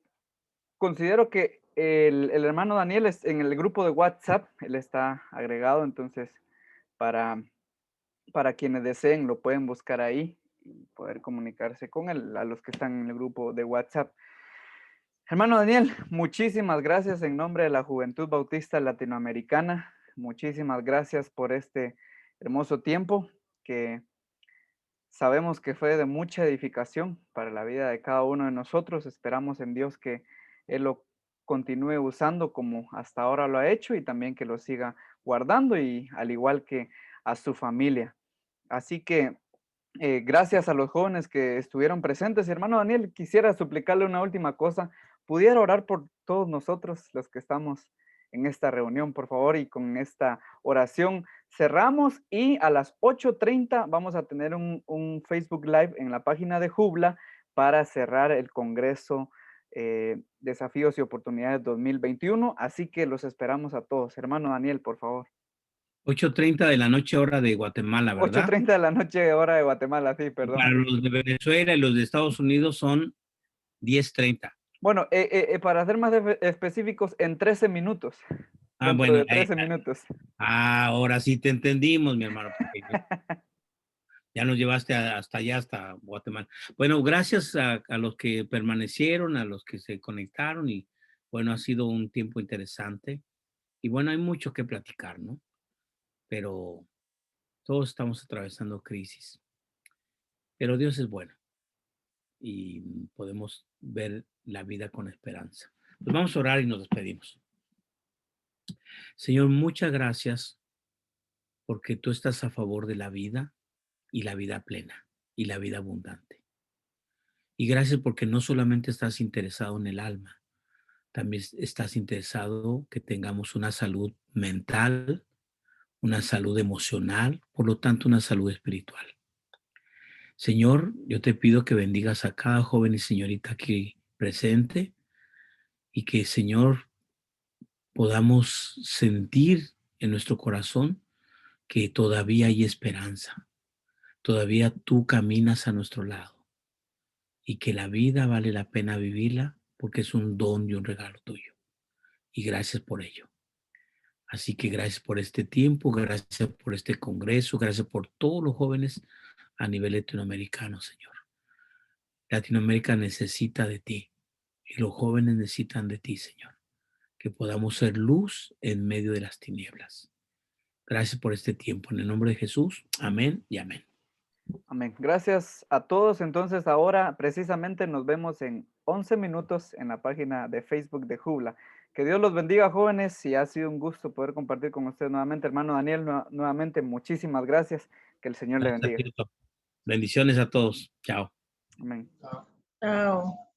considero que el hermano Daniel es en el grupo de WhatsApp, él está agregado, entonces, para quienes deseen, lo pueden buscar ahí y poder comunicarse con él, a los que están en el grupo de WhatsApp. Hermano Daniel, muchísimas gracias en nombre de la Juventud Bautista Latinoamericana. Muchísimas gracias por este hermoso tiempo que sabemos que fue de mucha edificación para la vida de cada uno de nosotros. Esperamos en Dios que Él lo continúe usando como hasta ahora lo ha hecho y también que lo siga guardando y al igual que a su familia. Así que gracias a los jóvenes que estuvieron presentes. Hermano Daniel, quisiera suplicarle una última cosa. ¿Pudiera orar por todos nosotros los que estamos en esta reunión, por favor? Y con esta oración cerramos y a las 8:30 vamos a tener un Facebook Live en la página de Jubla para cerrar el Congreso Desafíos y Oportunidades 2021. Así que los esperamos a todos. Hermano Daniel, por favor. 8:30 de la noche, hora de Guatemala, ¿verdad? 8:30 de la noche, hora de Guatemala, sí, Y perdón. para los de Venezuela y los de Estados Unidos son 10:30. Bueno, para ser más específicos, en 13 minutos. Ah, Dentro bueno, de 13 minutos. ahora sí te entendimos, mi hermano. Ya nos llevaste hasta allá, hasta Guatemala. Bueno, gracias a los que permanecieron, a los que se conectaron y bueno, ha sido un tiempo interesante. Y bueno, hay mucho que platicar, ¿no? Pero todos estamos atravesando crisis. Pero Dios es bueno y podemos ver la vida con esperanza. Pues vamos a orar y nos despedimos. Señor, muchas gracias porque tú estás a favor de la vida y la vida plena y la vida abundante. Y gracias porque no solamente estás interesado en el alma, también estás interesado que tengamos una salud mental, una salud emocional, por lo tanto una salud espiritual. Señor, yo te pido que bendigas a cada joven y señorita aquí presente y que, Señor, podamos sentir en nuestro corazón que todavía hay esperanza, todavía tú caminas a nuestro lado y que la vida vale la pena vivirla porque es un don y un regalo tuyo. Y gracias por ello. Así que gracias por este tiempo, gracias por este congreso, gracias por todos los jóvenes a nivel latinoamericano, Señor. Latinoamérica necesita de ti y los jóvenes necesitan de ti, Señor. Que podamos ser luz en medio de las tinieblas. Gracias por este tiempo. En el nombre de Jesús, amén y amén. Amén. Gracias a todos. Entonces ahora precisamente nos vemos en 11 minutos en la página de Facebook de Jubla. Que Dios los bendiga, jóvenes, y ha sido un gusto poder compartir con ustedes nuevamente. Hermano Daniel, nuevamente muchísimas gracias. Que el Señor le bendiga. Bendiciones a todos. Chao. Amén. Chao.